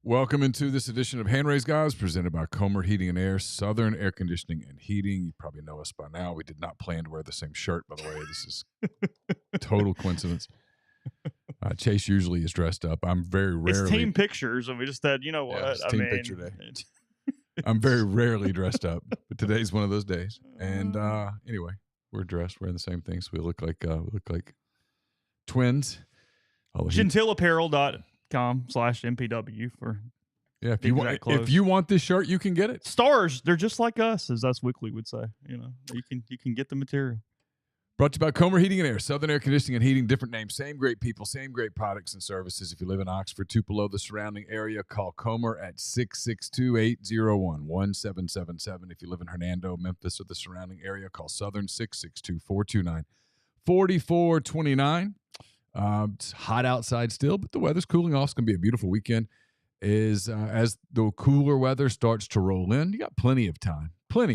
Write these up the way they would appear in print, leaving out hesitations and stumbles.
Welcome into this edition of Hand Raised Guys, presented by Comer Heating and Air, Southern Air Conditioning and Heating. You probably know us by now. We did not plan to wear the same shirt, by the way. This is total coincidence. Chase usually is dressed up. I'm very rarely. It's team pictures, and we just said, you know what? It's team picture day. I'm very rarely dressed up, but today's one of those days. And anyway, we're dressed. We're in the same things. We look like twins. GentileApparel.com/MPW for if you want this shirt, you can get it. Stars, they're just like us, as Us Weekly would say. You know, you can get the material. Brought to you by Comer Heating and Air, Southern Air Conditioning and Heating. Different names, same great people, same great products and services. If you live in Oxford, Tupelo, the surrounding area, call Comer at 662-801-1777. If you live in Hernando, Memphis, or the surrounding area, call Southern 662-429-4429. It's hot outside still, but the weather's cooling off. It's going to be a beautiful weekend. As the cooler weather starts to roll in, you got plenty of time. But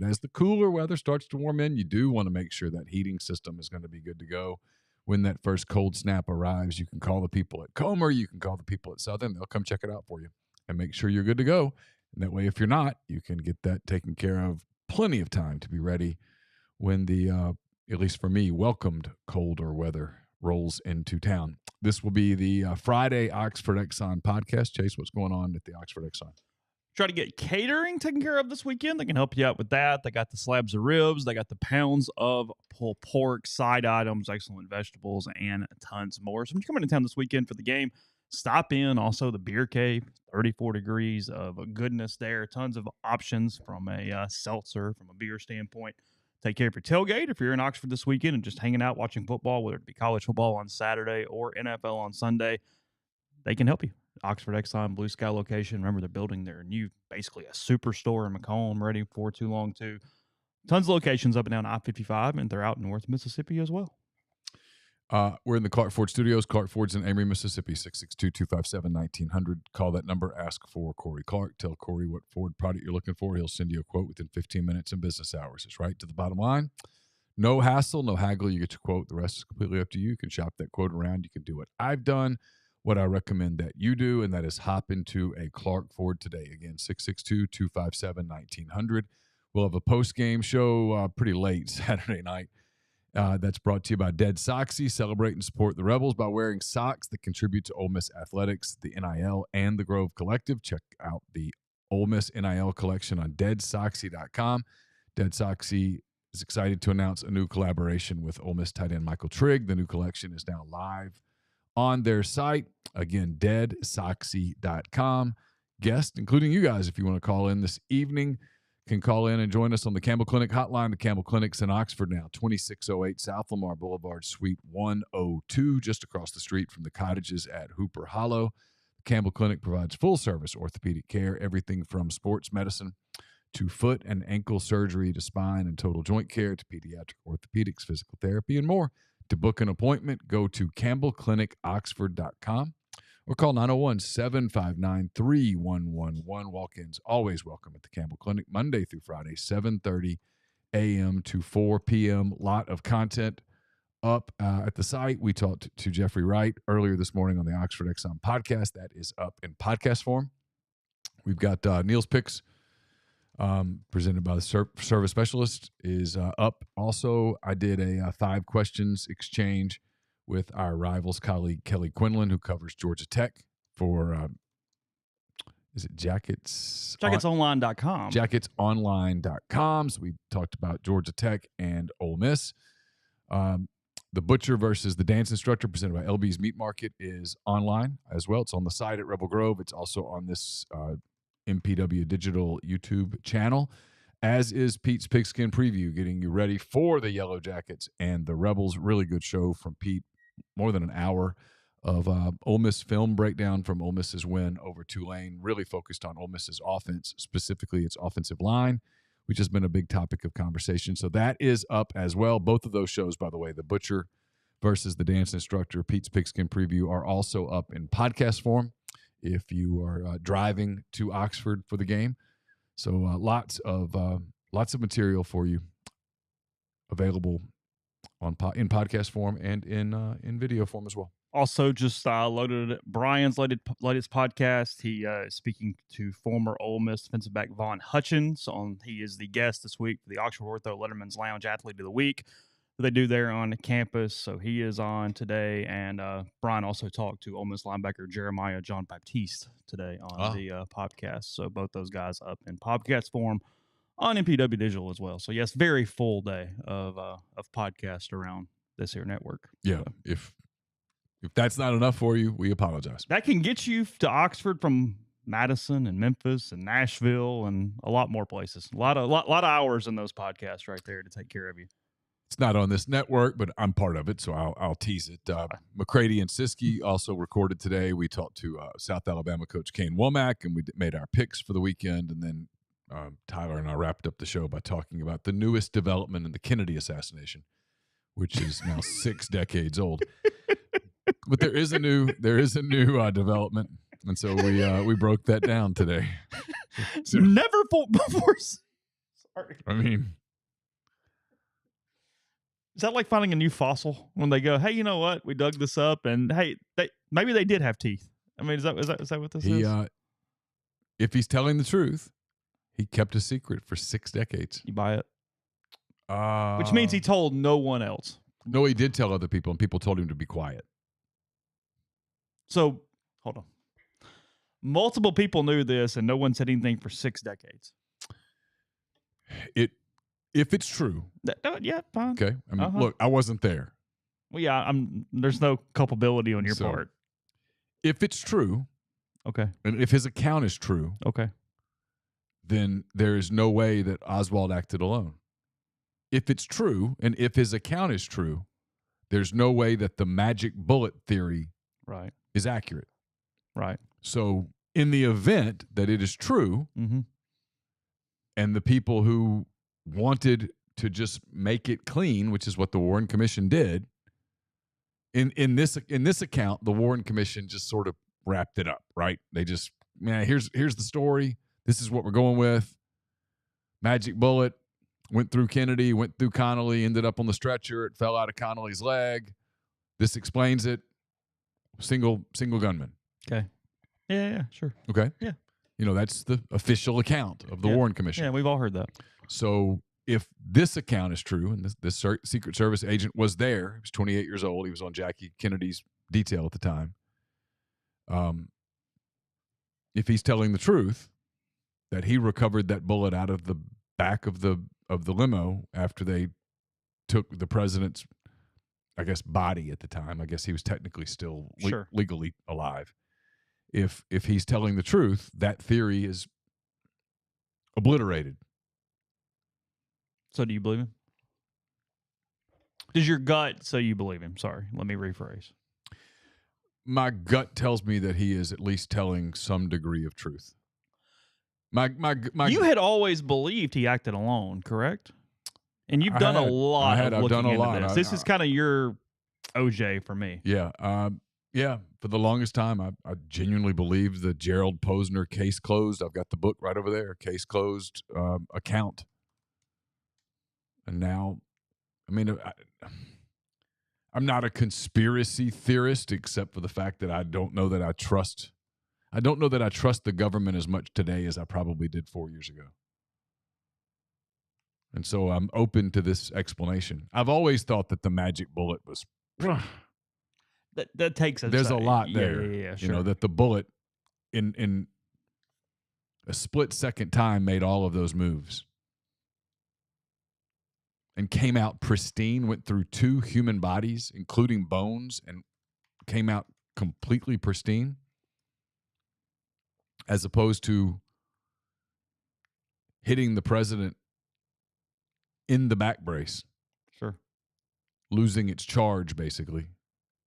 as the cooler weather starts to warm in, you do want to make sure that heating system is going to be good to go. When that first cold snap arrives, you can call the people at Comer, you can call the people at Southern. They'll come check it out for you and make sure you're good to go. And that way, if you're not, you can get that taken care of. Plenty of time to be ready when the, at least for me, welcomed colder weather rolls into town. This will be the Friday Oxford Exxon podcast. Chase, what's going on at the Oxford Exxon? Try to get catering taken care of this weekend. They can help you out with that. They got the slabs of ribs. They got the pounds of pulled pork, side items, excellent vegetables, and tons more. So when you're coming to town this weekend for the game, stop in. Also, the beer cave, 34 degrees of goodness there. Tons of options from a seltzer, from a beer standpoint. Take care of your tailgate if you're in Oxford this weekend and just hanging out watching football, whether it be college football on Saturday or NFL on Sunday. They can help you. Oxford Exxon, Blue Sky location. Remember, they're building their new, basically a superstore in McComb, ready for too long, too. Tons of locations up and down I-55, and they're out in North Mississippi as well. We're in the Clark Ford Studios. Clark Ford's in Amory, Mississippi, 662-257-1900. Call that number. Ask for Corey Clark. Tell Corey what Ford product you're looking for. He'll send you a quote within 15 minutes in business hours. It's right to the bottom line. No hassle, no haggle. You get your quote. The rest is completely up to you. You can shop that quote around. You can do what I've done, what I recommend that you do, and that is hop into a Clark Ford today. Again, 662-257-1900. We'll have a post-game show pretty late Saturday night. That's brought to you by Dead Soxy. Celebrate and support the Rebels by wearing socks that contribute to Ole Miss athletics, the NIL, and the Grove Collective. Check out the Ole Miss NIL collection on deadsoxy.com. Dead Soxy is excited to announce a new collaboration with Ole Miss tight end Michael Trigg. The new collection is now live on their site. Again, deadsoxy.com. Guests, including you guys, if you want to call in this evening, can call in and join us on the Campbell Clinic Hotline. The Campbell Clinic's in Oxford now, 2608 South Lamar Boulevard, Suite 102, just across the street from the cottages at Hooper Hollow. The Campbell Clinic provides full-service orthopedic care, everything from sports medicine to foot and ankle surgery to spine and total joint care to pediatric orthopedics, physical therapy, and more. To book an appointment, go to campbellclinicoxford.com or call 901-759-3111. Walk-ins always welcome at the Campbell Clinic, Monday through Friday, 7:30 a.m. to 4 p.m. Lot of content up at the site. We talked to Jeffrey Wright earlier this morning on the Oxford Exxon podcast. That is up in podcast form. We've got Neal's Picks, presented by the service specialist, is up. Also, I did a 5 questions exchange with our Rivals colleague Kelly Quinlan, who covers Georgia Tech for is it Jackets? Jacketsonline.com. Jacketsonline.com. So we talked about Georgia Tech and Ole Miss. The Butcher versus the Dance Instructor, presented by LB's Meat Market, is online as well. It's on the site at Rebel Grove. It's also on this MPW Digital YouTube channel, as is Pete's Pigskin Preview, getting you ready for the Yellow Jackets and the Rebels. Really good show from Pete. More than an hour of Ole Miss film breakdown from Ole Miss's win over Tulane, really focused on Ole Miss's offense, specifically its offensive line, which has been a big topic of conversation. So that is up as well. Both of those shows, by the way, The Butcher versus the Dance Instructor, Pete's Pigskin Preview, are also up in podcast form if you are driving to Oxford for the game. So lots of material for you available in podcast form and in video form as well. Also, just loaded Brian's latest podcast. He is speaking to former Ole Miss defensive back Vaughn Hutchins. He is the guest this week for the Oxford Ortho Letterman's Lounge Athlete of the Week that they do there on campus. So he is on today. And Brian also talked to Ole Miss linebacker Jeremiah John Baptiste today on the podcast. So both those guys up in podcast form on MPW Digital as well. So yes, very full day of podcast around this here network. Yeah, so. If that's not enough for you, we apologize. That can get you to Oxford from Madison and Memphis and Nashville and a lot more places. A lot of hours in those podcasts right there to take care of you. It's not on this network, but I'm part of it, so I'll tease it. McCready and Siskey also recorded today. We talked to South Alabama coach Kane Womack, and we made our picks for the weekend. And then Tyler and I wrapped up the show by talking about the newest development in the Kennedy assassination, which is now 6 decades old. But there is a new development, and so we broke that down today. So, never before. Sorry. I mean, is that like finding a new fossil when they go, "Hey, you know what? We dug this up, and hey, maybe they did have teeth." I mean, is that what this is? If he's telling the truth, he kept a secret for 6 decades. You buy it? Which means he told no one else. No, he did tell other people, and people told him to be quiet. So, hold on. Multiple people knew this, and no one said anything for 6 decades. If it's true. Yeah, fine. Okay. I mean, look, I wasn't there. Well, yeah, there's no culpability on your part. If it's true, okay, and if his account is true, okay, then there is no way that Oswald acted alone. If it's true, and if his account is true, there's no way that the magic bullet theory is accurate. Right. So in the event that it is true, and the people who wanted to just make it clean, which is what the Warren Commission did, in this account, the Warren Commission just sort of wrapped it up, right? They just, here's the story. This is what we're going with. Magic bullet went through Kennedy, went through Connolly, ended up on the stretcher. It fell out of Connolly's leg. This explains it. Single gunman. Okay. Yeah, sure. Okay. Yeah. That's the official account of the Warren Commission. Yeah, we've all heard that. So if this account is true, and this Secret Service agent was there, he was 28 years old. He was on Jackie Kennedy's detail at the time. If he's telling the truth, that he recovered that bullet out of the back of the limo after they took the president's, I guess, body at the time. I guess he was technically still legally alive. If he's telling the truth, that theory is obliterated. So do you believe him? Does your gut say you believe him? Sorry, let me rephrase. My gut tells me that he is at least telling some degree of truth. You had always believed he acted alone, correct? And you've done a lot of looking into this. This is kind of your OJ for me. Yeah. Yeah. For the longest time, I genuinely believed the Gerald Posner case closed. I've got the book right over there, case closed account. And now, I'm not a conspiracy theorist, except for the fact that I don't know that I trust the government as much today as I probably did 4 years ago. And so I'm open to this explanation. I've always thought that the magic bullet was that takes there's a lot there. Yeah, sure. That the bullet in a split second time made all of those moves. And came out pristine, went through 2 human bodies, including bones, and came out completely pristine, as opposed to hitting the president in the back brace. Sure. Losing its charge, basically,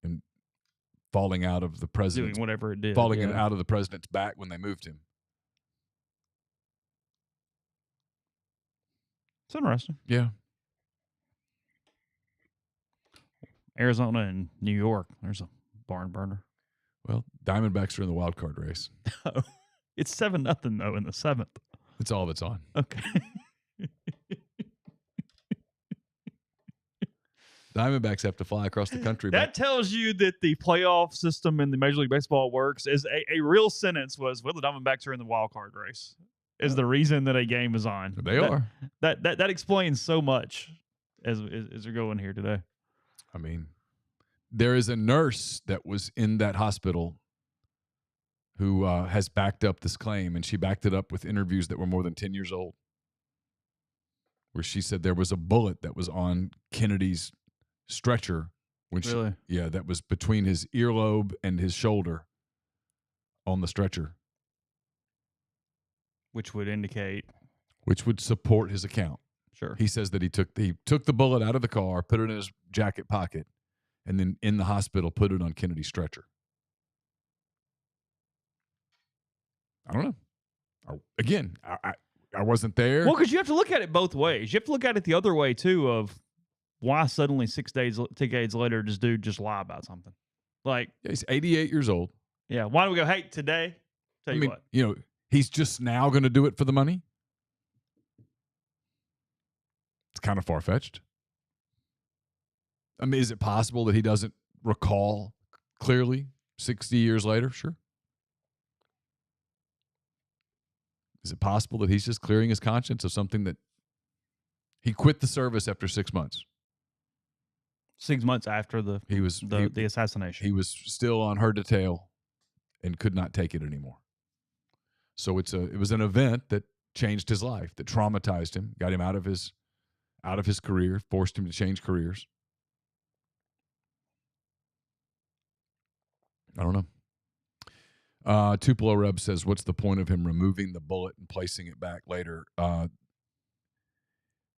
and falling out of the president's... Doing whatever it did. Falling out of the president's back when they moved him. It's interesting. Yeah. Arizona and New York, there's a barn burner. Well, Diamondbacks are in the wild card race. It's 7-0 though in the 7th. It's all that's on. Okay. Diamondbacks have to fly across the country. That tells you that the playoff system in the Major League Baseball works. Is a real sentence was, well, the Diamondbacks are in the wild card race. Is the reason that a game is on. They are. That explains so much as we're going here today. I mean, there is a nurse that was in that hospital who has backed up this claim, and she backed it up with interviews that were more than 10 years old, where she said there was a bullet that was on Kennedy's stretcher when Really? that was between his earlobe and his shoulder on the stretcher, which would support his account. Sure. He says that he took the bullet out of the car, put it in his jacket pocket, and then in the hospital put it on Kennedy's stretcher. I don't know. Again, I wasn't there. Well, because you have to look at it both ways. You have to look at it the other way too, of why suddenly 6 decades later does dude just lie about something? Like, he's 88 years old. Yeah. Why don't we go, hey, today? Tell you what. He's just now going to do it for the money. It's kind of far-fetched. I mean, is it possible that he doesn't recall clearly 60 years later? Sure. Is it possible that he's just clearing his conscience of something that he quit the service after 6 months? 6 months after the assassination. He was still on her detail and could not take it anymore. So it was an event that changed his life, that traumatized him, got him out of his career, forced him to change careers. I don't know. Tupelo Reb says, what's the point of him removing the bullet and placing it back later?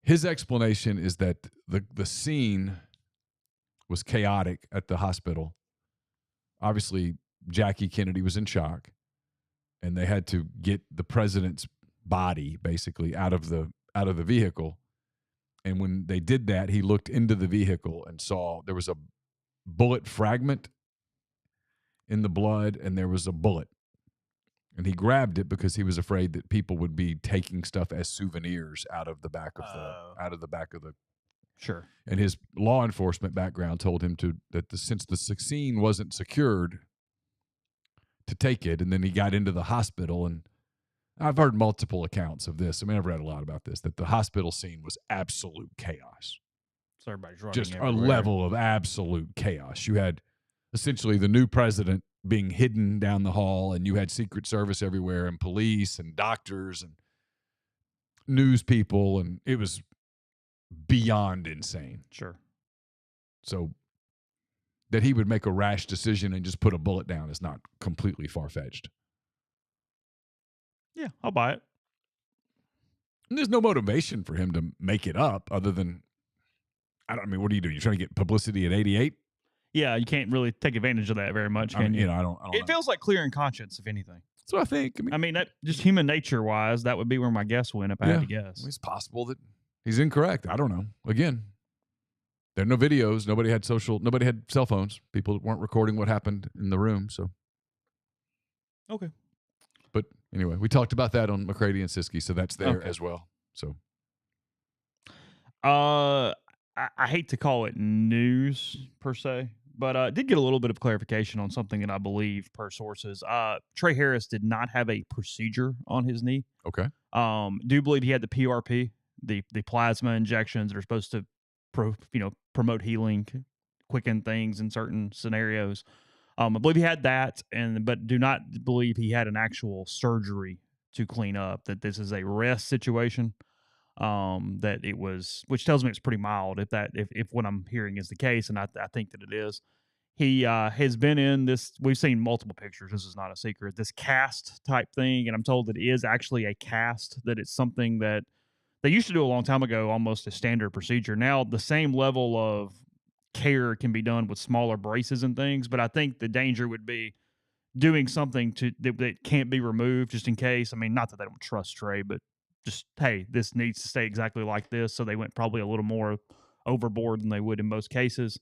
His explanation is that the scene was chaotic at the hospital. Obviously, Jackie Kennedy was in shock, and they had to get the president's body basically out of the vehicle. And when they did that, he looked into the vehicle and saw there was a bullet fragment in the blood, and there was a bullet. And he grabbed it because he was afraid that people would be taking stuff as souvenirs out of the back of the. Sure. And his law enforcement background told him since the scene wasn't secured, to take it. And then he got into the hospital, and I've heard multiple accounts of this. I mean, I've read a lot about this, that the hospital scene was absolute chaos. So everybody's running just everywhere. A level of absolute chaos. You had essentially the new president being hidden down the hall, and you had Secret Service everywhere, and police and doctors and news people, and it was beyond insane. Sure. So that he would make a rash decision and just put a bullet down is not completely far-fetched. Yeah, I'll buy it. And there's no motivation for him to make it up other than, what do you do? You're trying to get publicity at 88? Yeah, you can't really take advantage of that very much, can you? I don't It feels like clearing conscience, if anything. That's what I think. That just human nature-wise, that would be where my guess went if I had to guess. It's possible that he's incorrect. I don't know. Again, there are no videos. Nobody had cell phones. People weren't recording what happened in the room. So, okay. But anyway, we talked about that on McCready and Siskey, so that's there as well. So, I hate to call it news per se, but I did get a little bit of clarification on something that I believe, per sources, Trey Harris did not have a procedure on his knee. Okay. Do believe he had the PRP, the plasma injections that are supposed to promote healing, quicken things in certain scenarios. I believe he had that, but do not believe he had an actual surgery to clean up, that this is a rest situation. That it was, which tells me it's pretty mild if what I'm hearing is the case, and I think that it is. He has been in this, we've seen multiple pictures, this is not a secret, this cast type thing, and I'm told that it is actually a cast, that it's something that they used to do a long time ago, almost a standard procedure. Now the same level of care can be done with smaller braces and things, but I think the danger would be doing something that can't be removed just in case. I mean, not that they don't trust Trey, but just, hey, this needs to stay exactly like this. So they went probably a little more overboard than they would in most cases.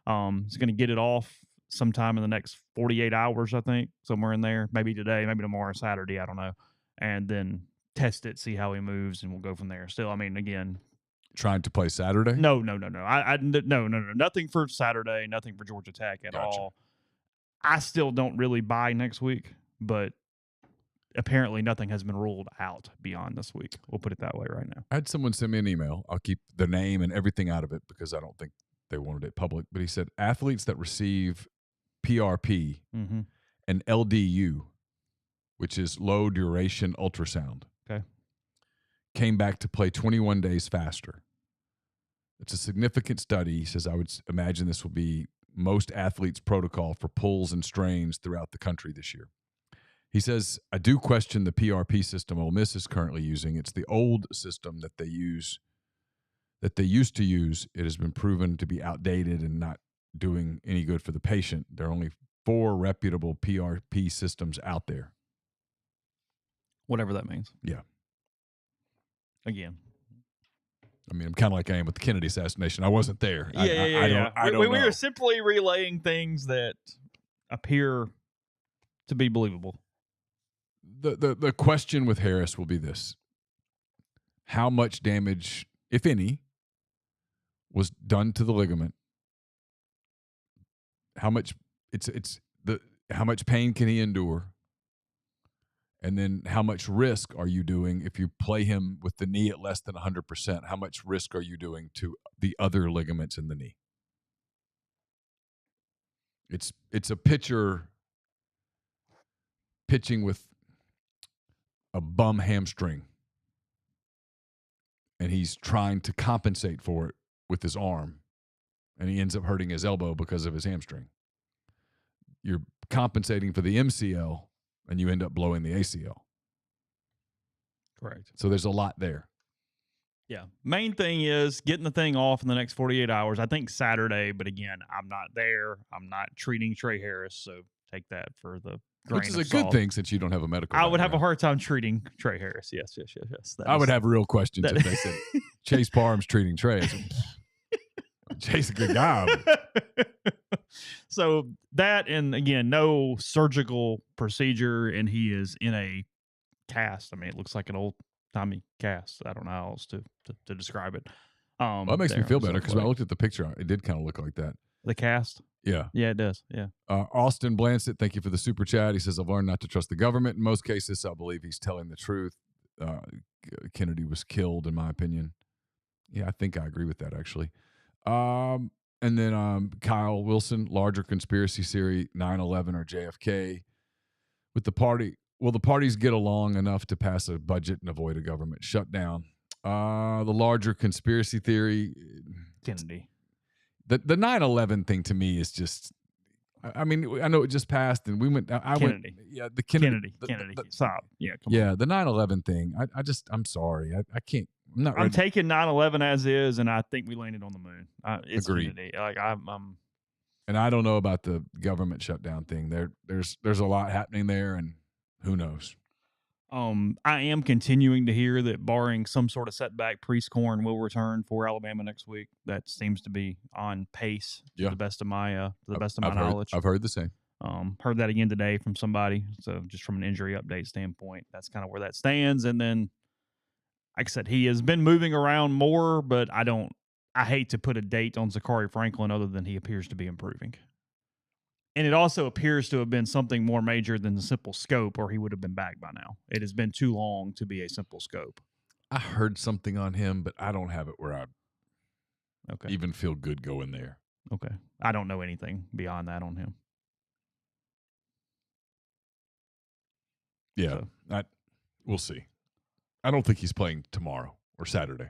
It's going to get it off sometime in the next 48 hours, I think, somewhere in there. Maybe today, maybe tomorrow, Saturday, I don't know. And then test it, see how he moves, and we'll go from there. Still, I mean, again, Trying to play Saturday? No. No. Nothing for Saturday. Nothing for Georgia Tech at all. I still don't really buy next week, but apparently nothing has been ruled out beyond this week. We'll put it that way right now. I had someone send me an email. I'll keep the name and everything out of it because I don't think they wanted it public. But he said athletes that receive PRP and LDU, which is low duration ultrasound, came back to play 21 days faster. It's a significant study. He says, I would imagine this will be most athletes' protocol for pulls and strains throughout the country this year. He says, I do question the PRP system Ole Miss is currently using. It's the old system that they used to use. It has been proven to be outdated and not doing any good for the patient. There are only 4 reputable PRP systems out there. Whatever that means. Yeah. Again. I mean, I'm kind of like I am with the Kennedy assassination. I wasn't there. I don't we know. are simply relaying things that appear to be believable. The question with Harris will be this. How much damage, if any, was done to the ligament? How much how much pain can he endure? And then how much risk are you doing if you play him with the knee at less than 100%? How much risk are you doing to the other ligaments in the knee? It's a pitcher pitching with a bum hamstring, and he's trying to compensate for it with his arm, and he ends up hurting his elbow because of his hamstring. You're compensating for the MCL, and you end up blowing the ACL. Correct. So there's a lot there. Yeah. Main thing is getting the thing off in the next 48 hours. I think Saturday, but again, I'm not there. I'm not treating Trey Harris, so take that for the grain Which is of a salt. good thing since you don't have a medical I would have a background. hard time treating Trey Harris. Yes. I would have real questions if they said Chase Parham's treating Trey. Chase a good guy. So that, and again, no surgical procedure, and he is in a cast. I mean, it looks like an old-timey cast. I don't know how else to describe it. Well, that makes me feel better because when I looked at the picture, it did kind of look like that. The cast? Yeah. Yeah, it does. Yeah. Austin Blansett, thank you for the super chat. He says, I've learned not to trust the government. In most cases, I believe he's telling the truth. Kennedy was killed, in my opinion. Yeah, I think I agree with that, actually. And then Kyle Wilson, larger conspiracy theory, 9/11 or JFK. With the party, will the parties get along enough to pass a budget and avoid a government shutdown? The larger conspiracy theory, Kennedy. The 9/11 thing to me is just, I mean, I know it just passed and we went, Kennedy. Yeah, the Kennedy. Kennedy. Stop. Yeah, come on. on. The 9/11 thing, I'm sorry. I can't. I'm taking 9/11 as is, and I think we landed on the moon. It's Agreed. Kennedy. Like I'm And I don't know about the government shutdown thing. There's a lot happening there, and who knows. I am continuing to hear that barring some sort of setback, Prieskorn will return for Alabama next week. That seems to be on pace to the best of my knowledge. I've heard the same. Heard that again today from somebody. So just from an injury update standpoint, that's kind of where that stands. And then, like I said, he has been moving around more, but I hate to put a date on Zachary Franklin other than he appears to be improving. And it also appears to have been something more major than the simple scope, or he would have been back by now. It has been too long to be a simple scope. I heard something on him, but I don't have it where I even feel good going there. Okay. I don't know anything beyond that on him. Yeah, we'll see. I don't think he's playing tomorrow or Saturday.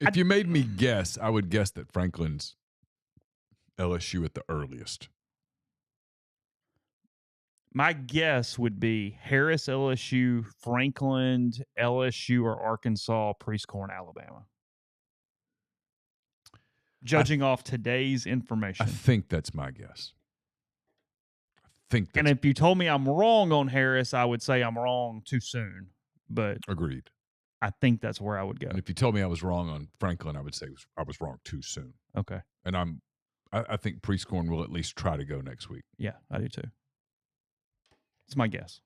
If you made me guess, I would guess that Franklin's LSU at the earliest. My guess would be Harris, LSU, Franklin, LSU, or Arkansas, Prieskorn, Alabama. Judging off today's information. I think that's my guess. And if you told me I'm wrong on Harris, I would say I'm wrong too soon. But agreed. I think that's where I would go. And if you told me I was wrong on Franklin, I would say I was wrong too soon. Okay. And I think Prieskorn will at least try to go next week. Yeah, I do too. It's my guess.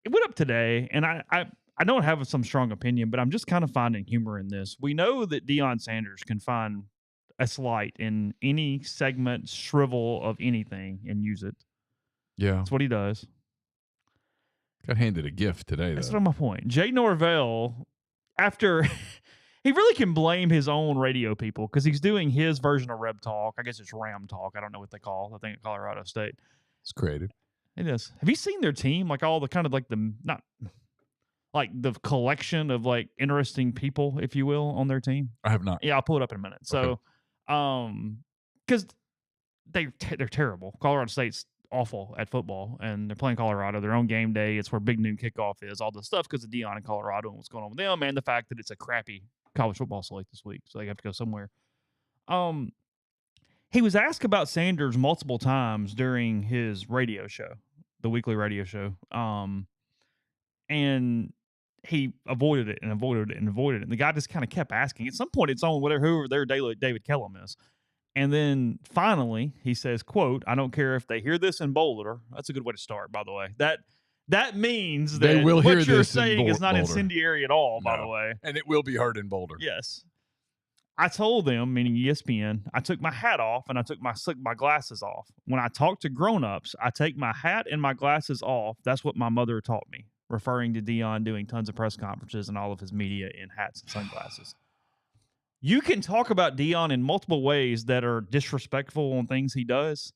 it went up today, and I don't have some strong opinion, but I'm just kind of finding humor in this. We know that Deion Sanders can find a slight in any segment, shrivel of anything, and use it. Yeah. That's what he does. Got handed a gift today, That's though. not my point. Jay Norvell, after he really can blame his own radio people because he's doing his version of Reb Talk. I guess it's Ram Talk. I don't know what they call it. I think at Colorado State. It's creative. It is. Have you seen their team? Like all the kind of like the not like the collection of like interesting people, if you will, on their team. I have not. Yeah, I'll pull it up in a minute. So, because they're terrible. Colorado State's awful at football, and they're playing Colorado. Their own game day. It's where big noon kickoff is. All this stuff because of Deion in Colorado and what's going on with them, and the fact that it's a crappy college football slate this week, so they have to go somewhere. He was asked about Sanders multiple times during his radio show, the weekly radio show, and he avoided it and avoided it and avoided it. And the guy just kind of kept asking. At some point, it's on whoever their David Kellum is. And then finally, he says, quote, "I don't care if they hear this in Boulder." That's a good way to start, by the way. That means that They will what hear you're this in saying is not Boulder. incendiary at all, by No. the way. And it will be heard in Boulder. Yes. I told them, meaning ESPN, I took my hat off and I took my glasses off. When I talk to grown-ups, I take my hat and my glasses off. That's what my mother taught me, referring to Deion doing tons of press conferences and all of his media in hats and sunglasses. You can talk about Deion in multiple ways that are disrespectful on things he does.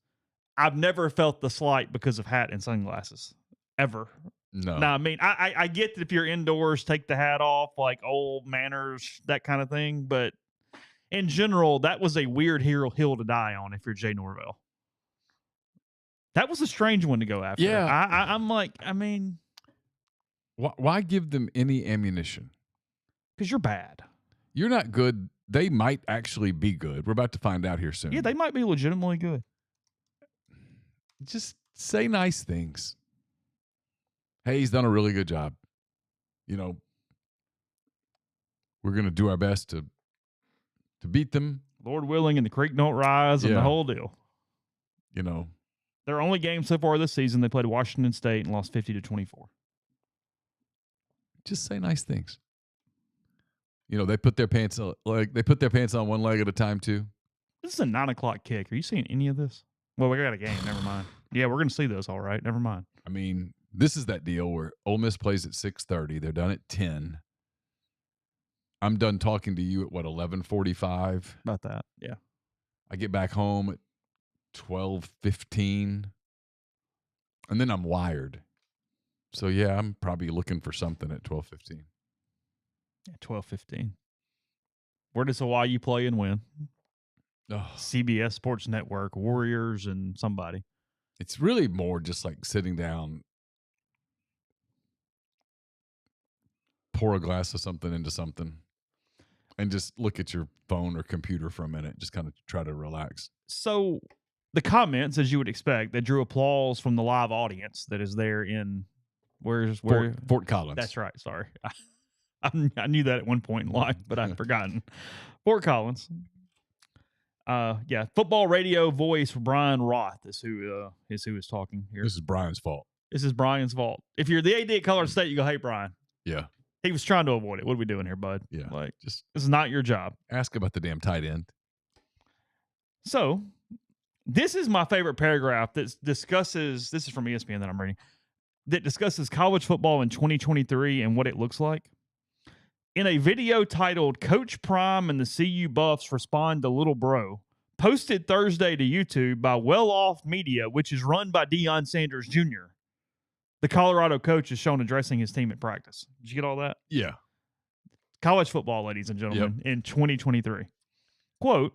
I've never felt the slight because of hat and sunglasses, ever. No. Now, I mean, I get that if you're indoors, take the hat off, like old manners, that kind of thing. But in general, that was a weird hill to die on if you're Jay Norvell. That was a strange one to go after. Yeah. I'm like, I mean, Why give them any ammunition? because you're bad. You're not good. They might actually be good. We're about to find out here soon. Yeah, they might be legitimately good. Just say nice things. Hey, he's done a really good job. You know, we're going to do our best to beat them. Lord willing, and the creek don't rise, and the Yeah. whole deal. You know, Their only game so far this season, they played Washington State and lost 50-24. just say nice things. You know, they put their pants on, one leg at a time too. This is a 9:00 kick. Are you seeing any of this? Well, we got a game. Never mind. Yeah, we're going to see this. All right. Never mind. I mean, this is that deal where Ole Miss plays at 6:30. They're done at 10. I'm done talking to you at 11:45. About that. Yeah. I get back home at 12:15, and then I'm wired. So yeah, I'm probably looking for something at 12:15. Yeah, 12:15. Where does Hawaii play and win? Oh, CBS Sports Network, Warriors, and somebody. it's really more just like sitting down, pour a glass of something into something, and just look at your phone or computer for a minute. Just kind of try to relax. So the comments, as you would expect, that drew applause from the live audience that is there in Fort Collins. That's right. Sorry. I knew that at one point in life, but I've forgotten. Fort Collins. Yeah, football radio voice Brian Roth is who is talking here. This is Brian's fault. This is Brian's fault. If you're the AD at Colorado State, you go, "Hey, Brian." Yeah. He was trying to avoid it. What are we doing here, bud? Yeah. Like, Just this is not your job. ask about the damn tight end. So, this is my favorite paragraph that discusses, this is from ESPN that I'm reading, that discusses college football in 2023 and what it looks like. In a video titled "Coach Prime and the CU Buffs Respond to Little Bro," posted Thursday to YouTube by Well Off Media, which is run by Deion Sanders Jr., the Colorado coach is shown addressing his team at practice. Did you get all that? Yeah. College football, ladies and gentlemen, in 2023. Quote,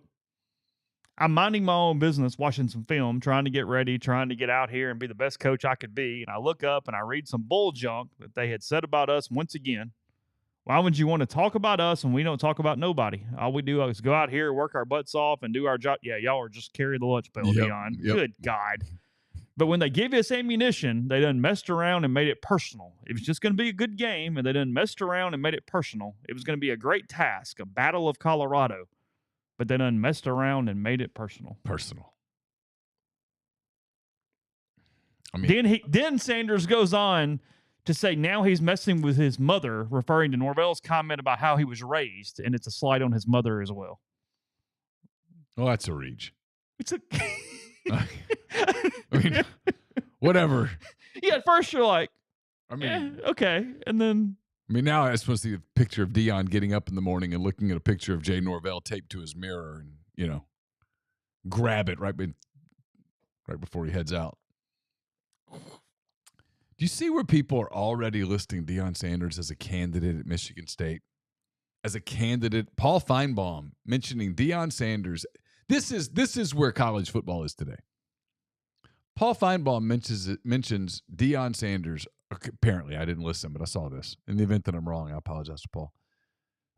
"I'm minding my own business, watching some film, trying to get ready, trying to get out here and be the best coach I could be. And I look up and I read some bull junk that they had said about us once again. Why would you want to talk about us when we don't talk about nobody? All we do is go out here, work our butts off, and do our job." Yeah, y'all are just carry the lunch pail, Deion. Yep. Good God. "But when they give us ammunition, they done messed around and made it personal. It was just going to be a good game, and they done messed around and made it personal. It was going to be a great task, a battle of Colorado. But they done messed around and made it personal." Personal. I mean, Then Sanders goes on to say now he's messing with his mother, referring to Norvell's comment about how he was raised, and it's a slight on his mother as well. Well, that's a reach. It's a. I mean, whatever. Yeah, at first you're like, I mean, okay, and then. I mean, now I just want to see a picture of Deion getting up in the morning and looking at a picture of Jay Norvell taped to his mirror, and grab it right before he heads out. Do you see where people are already listing Deion Sanders as a candidate at Michigan State? As a candidate, Paul Feinbaum mentioning Deion Sanders. This is where college football is today. Paul Feinbaum mentions Deion Sanders. Apparently, I didn't listen, but I saw this. In the event that I'm wrong, I apologize to Paul.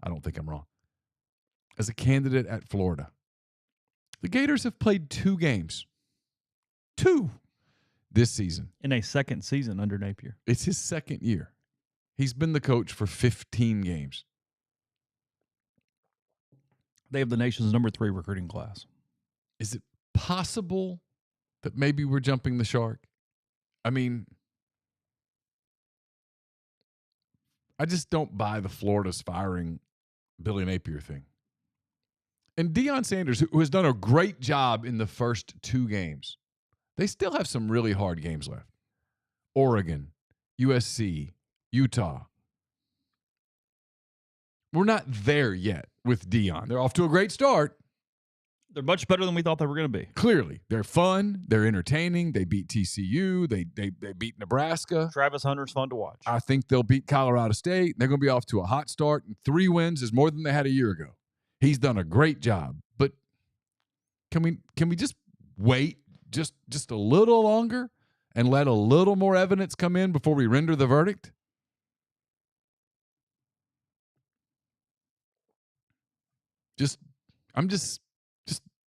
I don't think I'm wrong. As a candidate at Florida, the Gators have played 2 games. 2 this season. In a second season under Napier. It's his second year. He's been the coach for 15 games. They have the nation's number 3 recruiting class. Is it possible that maybe we're jumping the shark? I mean, I just don't buy the Florida's firing Billy Napier thing. And Deion Sanders, who has done a great job in the first 2 games, they still have some really hard games left. Oregon, USC, Utah. We're not there yet with Deion. They're off to a great start. They're much better than we thought they were going to be. Clearly. They're fun. They're entertaining. They beat TCU. They beat Nebraska. Travis Hunter's fun to watch. I think they'll beat Colorado State. They're going to be off to a hot start. And 3 wins is more than they had a year ago. He's done a great job. But can we just wait just a little longer and let a little more evidence come in before we render the verdict? I'm just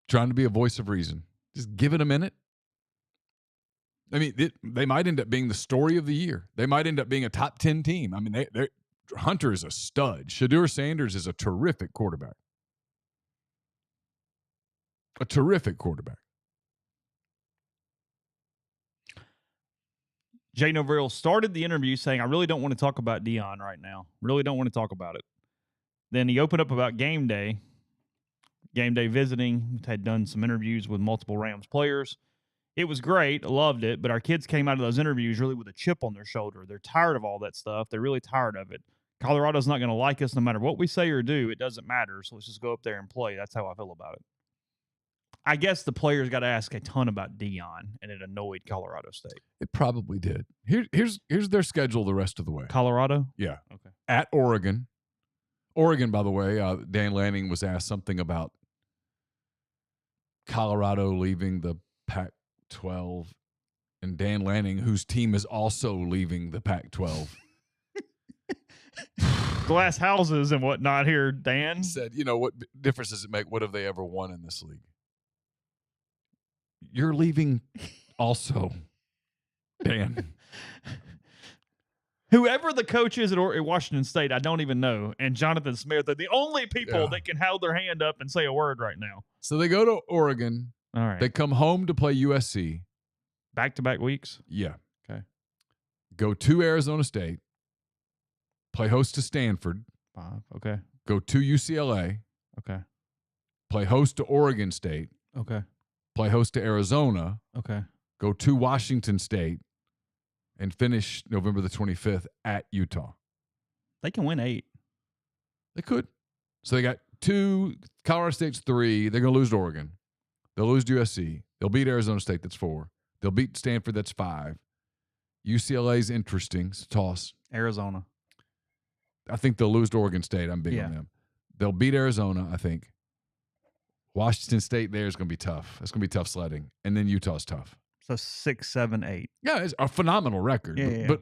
trying to be a voice of reason. Just give it a minute. I mean, they might end up being the story of the year. They might end up being a top 10 team. I mean, Hunter is a stud. Shadur Sanders is a terrific quarterback. A terrific quarterback. Jay Norvell started the interview saying, I really don't want to talk about Deion right now. Really don't want to talk about it. Then he opened up about game day visiting. Had done some interviews with multiple Rams players. It was great. I loved it. But our kids came out of those interviews really with a chip on their shoulder. They're tired of all that stuff. They're really tired of it. Colorado's not going to like us no matter what we say or do. It doesn't matter. So let's just go up there and play. That's how I feel about it. I guess the players got to ask a ton about Deion, and it annoyed Colorado State. It probably did. Here's their schedule the rest of the way. Colorado? Yeah. Okay. At Oregon. Oregon, by the way, Dan Lanning was asked something about Colorado leaving the Pac-12, and Dan Lanning, whose team is also leaving the Pac-12. Glass houses and whatnot here, Dan. Said, what difference does it make? What have they ever won in this league? You're leaving also, Dan. Whoever the coach is at Washington State, I don't even know. And Jonathan Smith are the only people that can hold their hand up and say a word right now. So they go to Oregon. All right. They come home to play USC. Back-to-back weeks? Yeah. Okay. Go to Arizona State. Play host to Stanford. 5. Okay. Go to UCLA. Okay. Play host to Oregon State. Okay. Play host to Arizona. Okay. Go to Washington State. And finish November the 25th at Utah. They can win 8. They could. So they got 2. Colorado State's 3. They're going to lose to Oregon. They'll lose to USC. They'll beat Arizona State. That's 4. They'll beat Stanford. That's 5. UCLA's interesting. It's a toss. Arizona. I think they'll lose to Oregon State. I'm big on them. They'll beat Arizona, I think. Washington State there is going to be tough. It's going to be tough sledding. And then Utah's tough. So 6, 7, 8. Yeah, it's a phenomenal record. But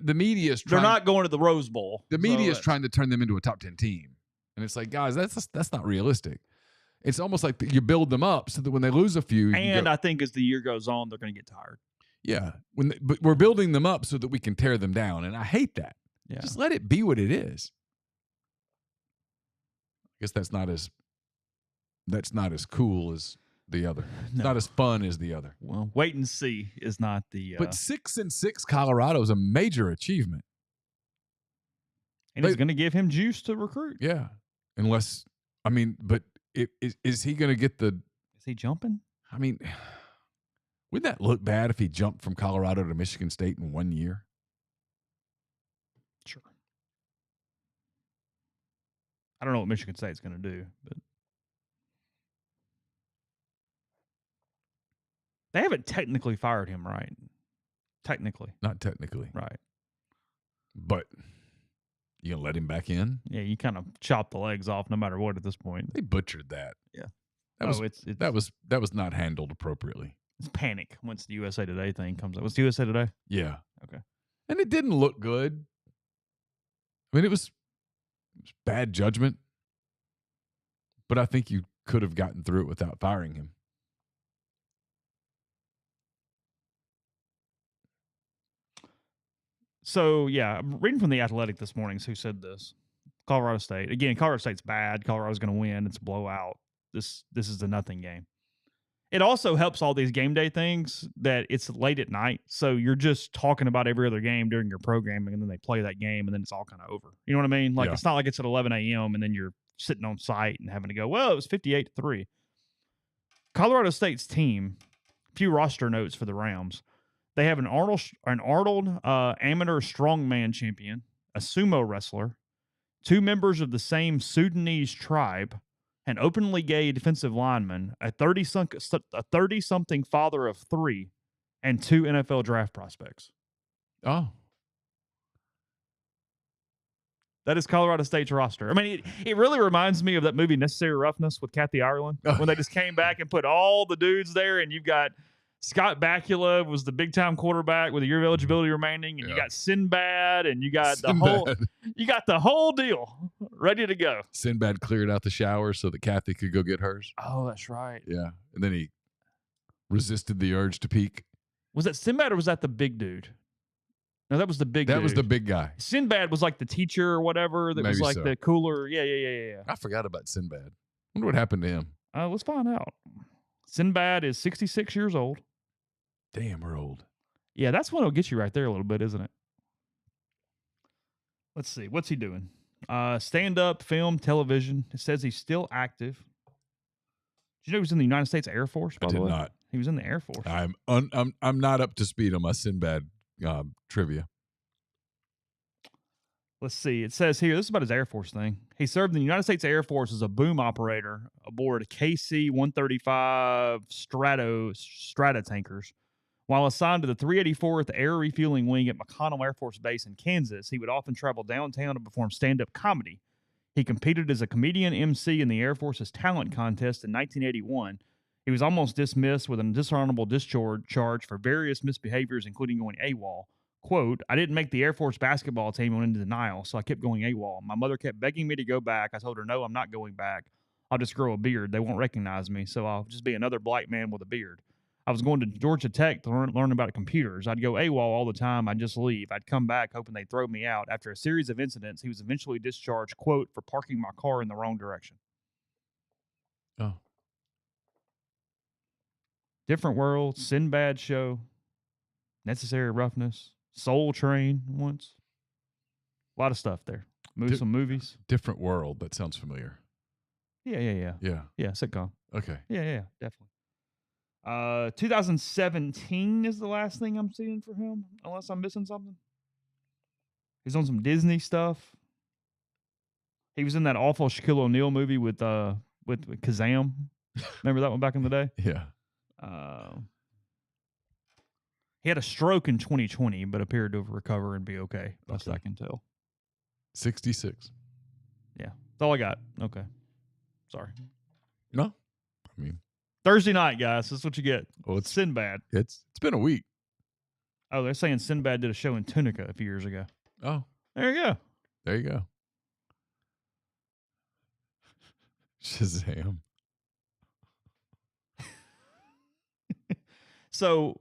the media is trying. They're not going to the Rose Bowl. The media is trying to turn them into a top 10 team. And it's like, guys, that's not realistic. It's almost like you build them up so that when they lose a few. And I think as the year goes on, they're going to get tired. Yeah. But we're building them up so that we can tear them down. And I hate that. Yeah. Just let it be what it is. I guess that's not as cool as the other. It's No. not as fun as the other. Well, wait and see is not the. But 6-6 Colorado is a major achievement. And it's going to give him juice to recruit. Yeah. Unless, I mean, but is he going to get the. Is he jumping? I mean, wouldn't that look bad if he jumped from Colorado to Michigan State in 1 year? Sure. I don't know what Michigan State's going to do, but they haven't technically fired him, right? Technically. Not technically. Right. But you going to let him back in? Yeah, you kind of chop the legs off no matter what at this point. They butchered that. Yeah. That was not handled appropriately. It's panic once the USA Today thing comes up. Was the USA Today? Yeah. Okay. And it didn't look good. I mean, it was bad judgment. But I think you could have gotten through it without firing him. So, yeah, I'm reading from The Athletic this morning who said this. Colorado State. Again, Colorado State's bad. Colorado's going to win. It's a blowout. This is a nothing game. It also helps all these game day things that it's late at night. So you're just talking about every other game during your programming, and then they play that game, and then it's all kind of over. You know what I mean? Like, It's not like it's at 11 a.m., and then you're sitting on site and having to go, well, it was 58-3. Colorado State's team, a few roster notes for the Rams. They have an Arnold amateur strongman champion, a sumo wrestler, 2 members of the same Sudanese tribe, an openly gay defensive lineman, a 30-something father of 3, and 2 NFL draft prospects. Oh. That is Colorado State's roster. I mean, it really reminds me of that movie Necessary Roughness with Kathy Ireland when they just came back and put all the dudes there, and you've got Scott Bakula was the big-time quarterback with a year of eligibility remaining, and you got Sinbad, and you got the whole deal ready to go. Sinbad cleared out the shower so that Kathy could go get hers. Oh, that's right. Yeah, and then he resisted the urge to peek. Was that Sinbad or was that the big dude? No, that was the big dude. That was the big guy. Sinbad was like the teacher or whatever that was like the cooler. Yeah. I forgot about Sinbad. I wonder what happened to him. Let's find out. Sinbad is 66 years old. Damn, we're old. Yeah, that's what will get you right there a little bit, isn't it? Let's see. What's he doing? Stand-up, film, television. It says he's still active. Did you know he was in the United States Air Force, by the way? I did not. He was in the Air Force. I'm not up to speed on my Sinbad trivia. Let's see. It says here, this is about his Air Force thing. He served in the United States Air Force as a boom operator aboard KC-135 Strata tankers. While assigned to the 384th Air Refueling Wing at McConnell Air Force Base in Kansas, he would often travel downtown to perform stand-up comedy. He competed as a comedian MC in the Air Force's talent contest in 1981. He was almost dismissed with a dishonorable discharge for various misbehaviors, including going AWOL. Quote, I didn't make the Air Force basketball team and went into denial, so I kept going AWOL. My mother kept begging me to go back. I told her, no, I'm not going back. I'll just grow a beard. They won't recognize me, so I'll just be another black man with a beard. I was going to Georgia Tech to learn about computers. I'd go AWOL all the time. I'd just leave. I'd come back hoping they'd throw me out. After a series of incidents, he was eventually discharged, quote, for parking my car in the wrong direction. Oh. Different World, Sinbad Show, Necessary Roughness, Soul Train once. A lot of stuff there. Some movies. Different World. That sounds familiar. Yeah. Yeah, sitcom. Okay. Yeah, definitely. 2017 is the last thing I'm seeing for him, unless I'm missing something. He's on some Disney stuff. He was in that awful Shaquille O'Neal movie with Kazam. Remember that one back in the day? Yeah. He had a stroke in 2020, but appeared to recover and be okay, best I can tell. 66. Yeah, that's all I got. Okay. Sorry. No, I mean Thursday night, guys. This is what you get. Well, it's Sinbad. It's been a week. Oh, they're saying Sinbad did a show in Tunica a few years ago. Oh, there you go. There you go. Shazam. So,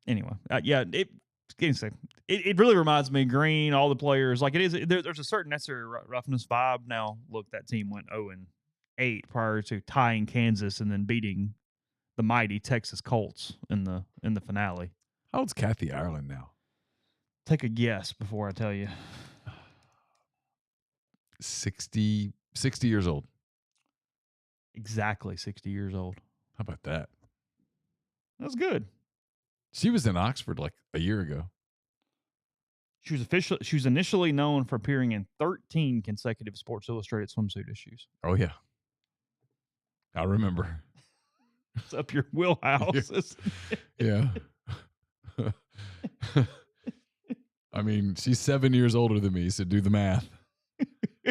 anyway, yeah, it really reminds me, Green, all the players, like it is. There's a certain Necessary Roughness vibe. Now, look, that team went 0-8 8 prior to tying Kansas and then beating the mighty Texas Colts in the finale. How old's Kathy Ireland now? Take a guess before I tell you. 60 years old. Exactly 60 years old. How about that? That's good. She was in Oxford like a year ago. She was initially known for appearing in 13 consecutive Sports Illustrated swimsuit issues. Oh, yeah. I remember. It's up your wheelhouse. Yeah. I mean, she's 7 years older than me, so do the math.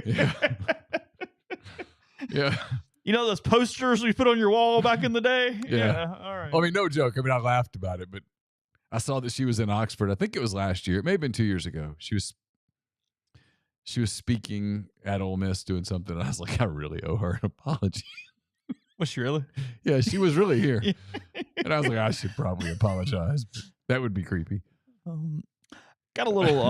Yeah. Yeah. You know those posters we put on your wall back in the day? Yeah. All right. I mean, no joke. I mean, I laughed about it, but I saw that she was in Oxford. I think it was last year. It may have been 2 years ago. She was speaking at Ole Miss doing something. And I was like, I really owe her an apology. Was she really? Yeah, she was really here. And I was like, I should probably apologize. But that would be creepy. Got a little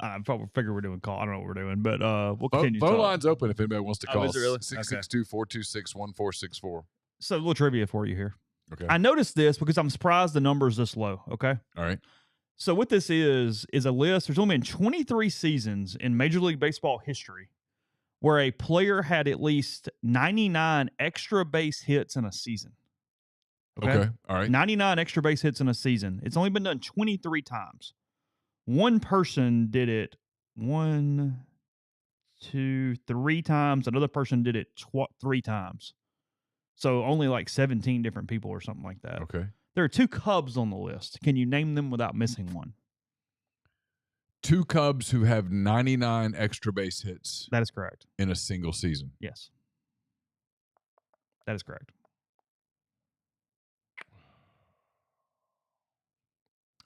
I probably figure we're doing call. I don't know what we're doing, but we'll continue. Phone line's open if anybody wants to call. Is it really? 662-426-1464. So a little trivia for you here. Okay. I noticed this because I'm surprised the number's this low. Okay. All right. So what this is a list. There's only been 23 seasons in Major League Baseball history where a player had at least 99 extra base hits in a season. Okay. All right. 99 extra base hits in a season. It's only been done 23 times. One person did it 1, 2, 3 times. Another person did it 3 times. So only like 17 different people or something like that. Okay. There are 2 Cubs on the list. Can you name them without missing one? 2 Cubs who have 99 extra base hits. That is correct. In a single season. Yes. That is correct.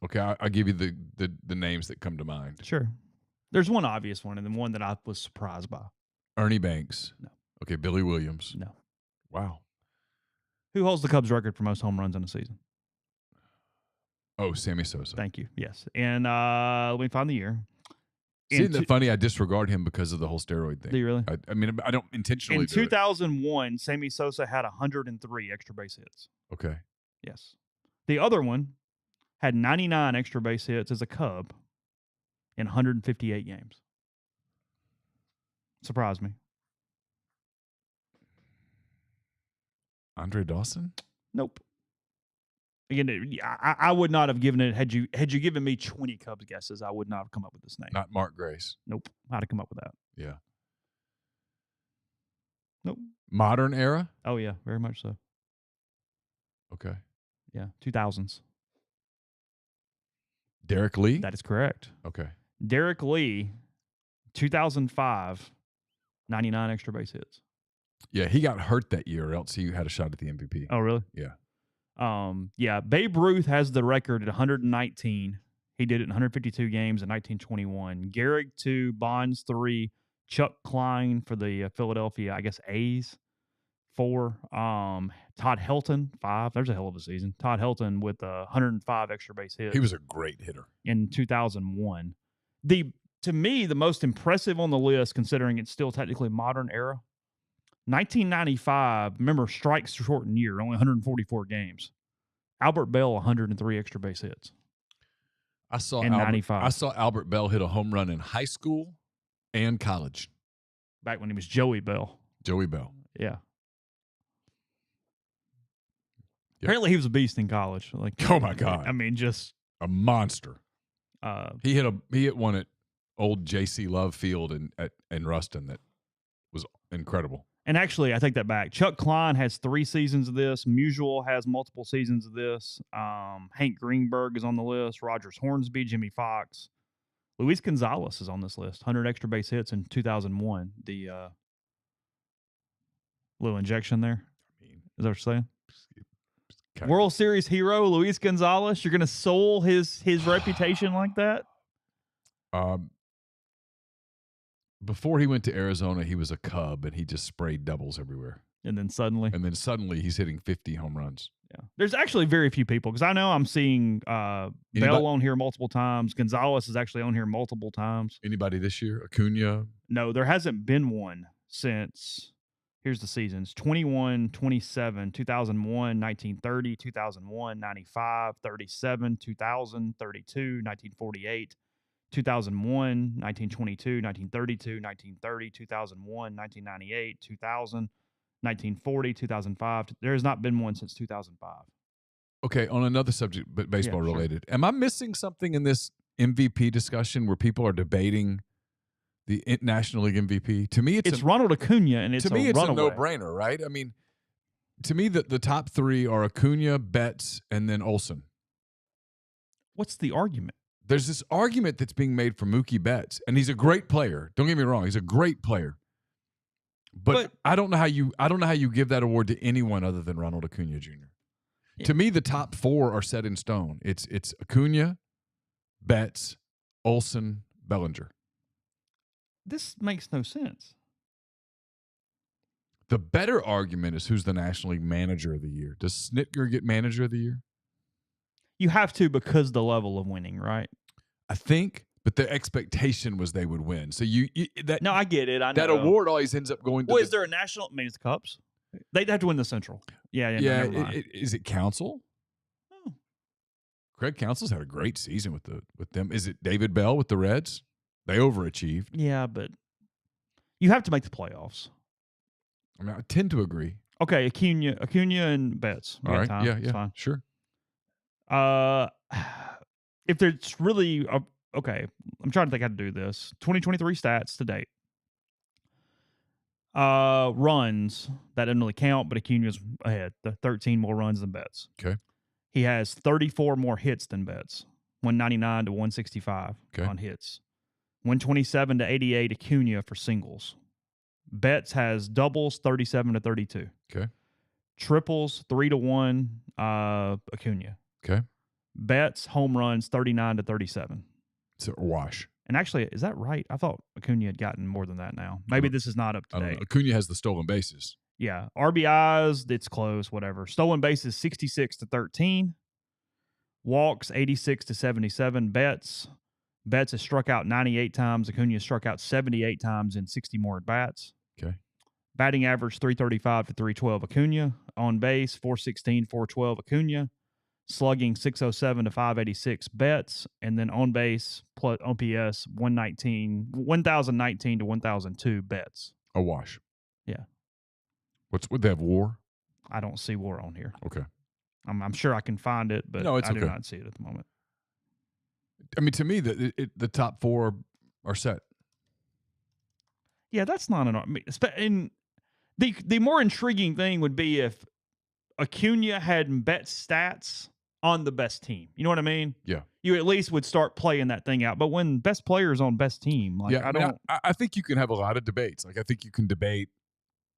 Okay, I'll give you the names that come to mind. Sure. There's one obvious one and then one that I was surprised by. Ernie Banks. No. Okay, Billy Williams. No. Wow. Who holds the Cubs record for most home runs in a season? Oh, Sammy Sosa. Thank you. Yes. And let me find the year. Isn't that funny? I disregard him because of the whole steroid thing. Do you really? I mean, I don't intentionally In 2001, Sammy Sosa had 103 extra base hits. Okay. Yes. The other one had 99 extra base hits as a Cub in 158 games. Surprised me. Andre Dawson? Nope. Again, I would not have given it had you given me 20 Cubs guesses. I would not have come up with this name. Not Mark Grace. Nope. I'd have come up with that. Yeah. Nope. Modern era? Oh yeah, very much so. Okay. Yeah, 2000s. Derek Lee? That is correct. Okay. Derek Lee, 2005, 99 extra base hits. Yeah, he got hurt that year, or else he had a shot at the MVP. Oh, really? Yeah. Yeah, Babe Ruth has the record at 119. He did it in 152 games in 1921. Gehrig 2, Bonds 3, Chuck Klein for the Philadelphia, I guess, A's 4. Todd Helton 5. There's a hell of a season. Todd Helton with 105 extra base hits. He was a great hitter In 2001. To me, the most impressive on the list, considering it's still technically modern era, 1995, remember, strikes shortened year, only 144 games. Albert Bell, 103 extra base hits. I saw 95. I saw Albert Bell hit a home run in high school and college. Back when he was Joey Bell. Joey Bell. Yeah. Yep. Apparently he was a beast in college. Like, oh my God. I mean, just a monster. He hit one at old JC Love Field in Ruston that was incredible. And actually, I take that back. Chuck Klein has 3 seasons of this. Musial has multiple seasons of this. Hank Greenberg is on the list. Rogers Hornsby, Jimmy Fox. Luis Gonzalez is on this list. 100 extra base hits in 2001. The little injection there. Is that what you're saying? World Series hero Luis Gonzalez. You're going to soul his reputation like that? Before he went to Arizona, he was a Cub, and he just sprayed doubles everywhere. And then suddenly he's hitting 50 home runs. Yeah. There's actually very few people, because I know I'm seeing Bell on here multiple times. Gonzalez is actually on here multiple times. Anybody this year? Acuna? No, there hasn't been one since Here's the seasons: 21, 27, 2001, 1930, 2001, 95, 37, 2000, 32, 1948, 2001, 1922, 1932, 1930, 2001, 1998, 2000, 1940, 2005. There has not been one since 2005. Okay, on another subject, but baseball Yeah, sure. related. Am I missing something in this MVP discussion where people are debating the National League MVP? To me, It's Ronald Acuna, and it's to me, it's a runaway. no-brainer, right? I mean, to me, the top three are Acuna, Betts, and then Olsen. What's the argument? There's this argument that's being made for Mookie Betts, and he's a great player. Don't get me wrong; he's a great player. But I don't know how you give that award to anyone other than Ronald Acuna Jr. Yeah. To me, the top four are set in stone. It's Acuna, Betts, Olsen, Bellinger. This makes no sense. The better argument is who's the National League Manager of the Year. Does Snitker get Manager of the Year? You have to because the level of winning, right? I think, but the expectation was they would win. So no, I get it. I know. That award always ends up going to. Well, is there a national? I mean, it's the Cubs. They'd have to win the Central. Yeah. No, is it Counsell? Oh. Craig Counsell's had a great season with them. Is it David Bell with the Reds? They overachieved. Yeah, but you have to make the playoffs. I mean, I tend to agree. Okay, Acuna and Betts. All right. Yeah. Fine. Sure. If there's really okay, I'm trying to think how to do this. 2023 stats to date. Runs that doesn't really count, but Acuna's ahead. The 13 more runs than Betts. Okay. He has 34 more hits than Betts. 199 to 165 on hits. 127 to 88 Acuna for singles. Betts has doubles 37 to 32. Okay. Triples 3 to 1 Acuna. Okay. Betts home runs 39 to 37. It's a wash. And actually, is that right? I thought Acuna had gotten more than that now. Maybe this is not up to date. Acuna has the stolen bases. Yeah. RBIs, it's close, whatever. Stolen bases 66 to 13. Walks 86 to 77. Betts has struck out 98 times. Acuna struck out 78 times in 60 more at bats. Okay. Batting average 335 to 312 Acuna. On base 416, 412 Acuna. Slugging 607 to 586 Betts. And then on base plus OPS 1019 to 1002 Betts. A wash. Yeah. Would they have WAR? I don't see WAR on here. Okay. I'm sure I can find it, but no, it's I do not see it at the moment. I mean, to me, the top four are set. Yeah, that's not and the more intriguing thing would be if Acuna had Betts stats on the best team. You know what I mean? Yeah. You at least would start playing that thing out. But when best players on best team, like I think you can have a lot of debates. Like I think you can debate,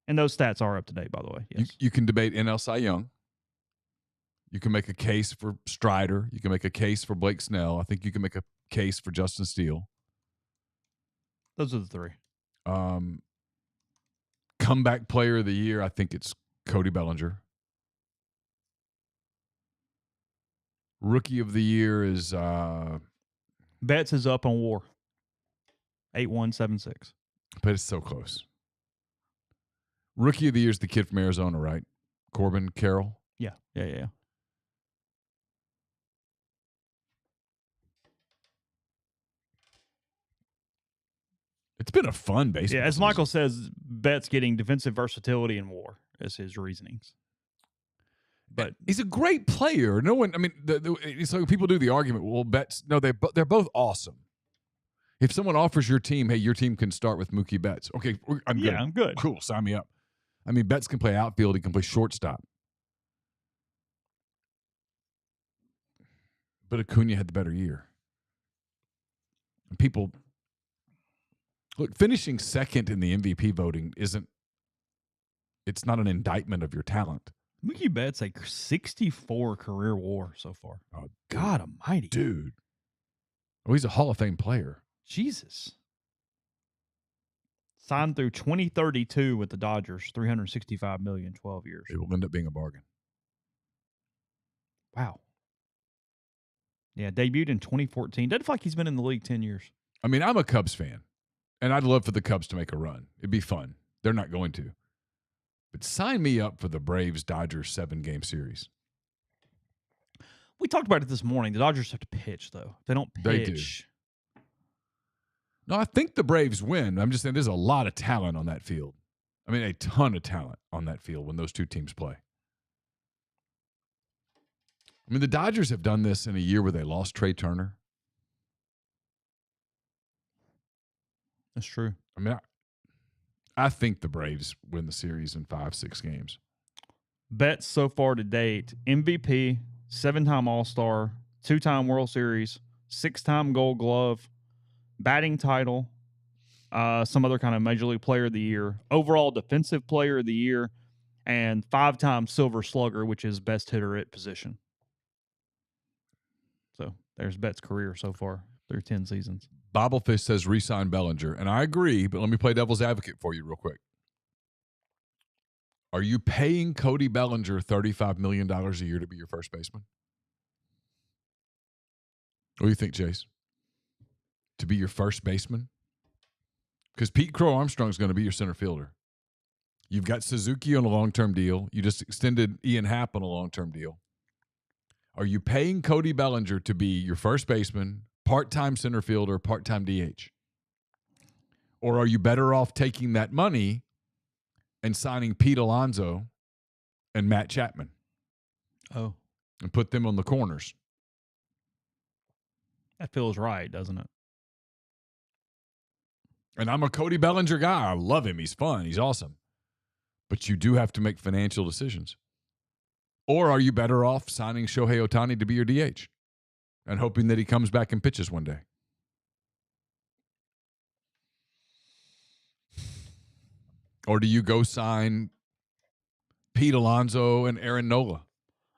and those stats are up to date, by the way. Yes. You can debate NL Cy Young. You can make a case for Strider. You can make a case for Blake Snell. I think you can make a case for Justin Steele. Those are the three. Comeback player of the year, I think it's Cody Bellinger. Rookie of the year is Betts is up on WAR. 8176. But it's so close. Rookie of the year is the kid from Arizona, right? Corbin Carroll. Yeah. It's been a fun baseball. Yeah, as season. Michael says, Betts getting defensive versatility in WAR is his reasonings. But he's a great player. No one, I mean, so people do the argument. Well, Betts, no, they're both awesome. If someone offers your team, hey, your team can start with Mookie Betts. Okay, I'm good. Yeah, I'm good. Cool, sign me up. I mean, Betts can play outfield. He can play shortstop. But Acuna had the better year. And people, look, finishing second in the MVP voting it's not an indictment of your talent. Mookie Betts, like 64 career WAR so far. Oh, God almighty. Dude. Oh, he's a Hall of Fame player. Jesus. Signed through 2032 with the Dodgers, $365 million, 12 years. It will end up being a bargain. Wow. Yeah, debuted in 2014. Doesn't feel like he's been in the league 10 years. I mean, I'm a Cubs fan, and I'd love for the Cubs to make a run. It'd be fun. They're not going to. But sign me up for the Braves-Dodgers 7-game series. We talked about it this morning. The Dodgers have to pitch, though. If they don't pitch. They do. No, I think the Braves win. I'm just saying there's a lot of talent on that field. I mean, a ton of talent on that field when those two teams play. I mean, the Dodgers have done this in a year where they lost Trey Turner. That's true. I mean, I think the Braves win the series in 5-6 games. Bets so far to date: MVP, 7-time All-Star, 2-time World Series, 6-time Gold Glove, batting title, some other kind of Major League Player of the Year, overall Defensive Player of the Year, and 5-time Silver Slugger, which is best hitter at position. So there's Bet's career so far through 10 seasons. Bobblefish says re-sign Bellinger, and I agree, but let me play devil's advocate for you real quick. Are you paying Cody Bellinger $35 million a year to be your first baseman? What do you think, Chase? To be your first baseman? Because Pete Crow Armstrong is going to be your center fielder. You've got Suzuki on a long-term deal. You just extended Ian Happ on a long-term deal. Are you paying Cody Bellinger to be your first baseman, part-time center fielder, part-time DH? Or are you better off taking that money and signing Pete Alonso and Matt Chapman? Oh. And put them on the corners? That feels right, doesn't it? And I'm a Cody Bellinger guy. I love him. He's fun. He's awesome. But you do have to make financial decisions. Or are you better off signing Shohei Ohtani to be your DH and hoping that he comes back and pitches one day? Or do you go sign Pete Alonso and Aaron Nola?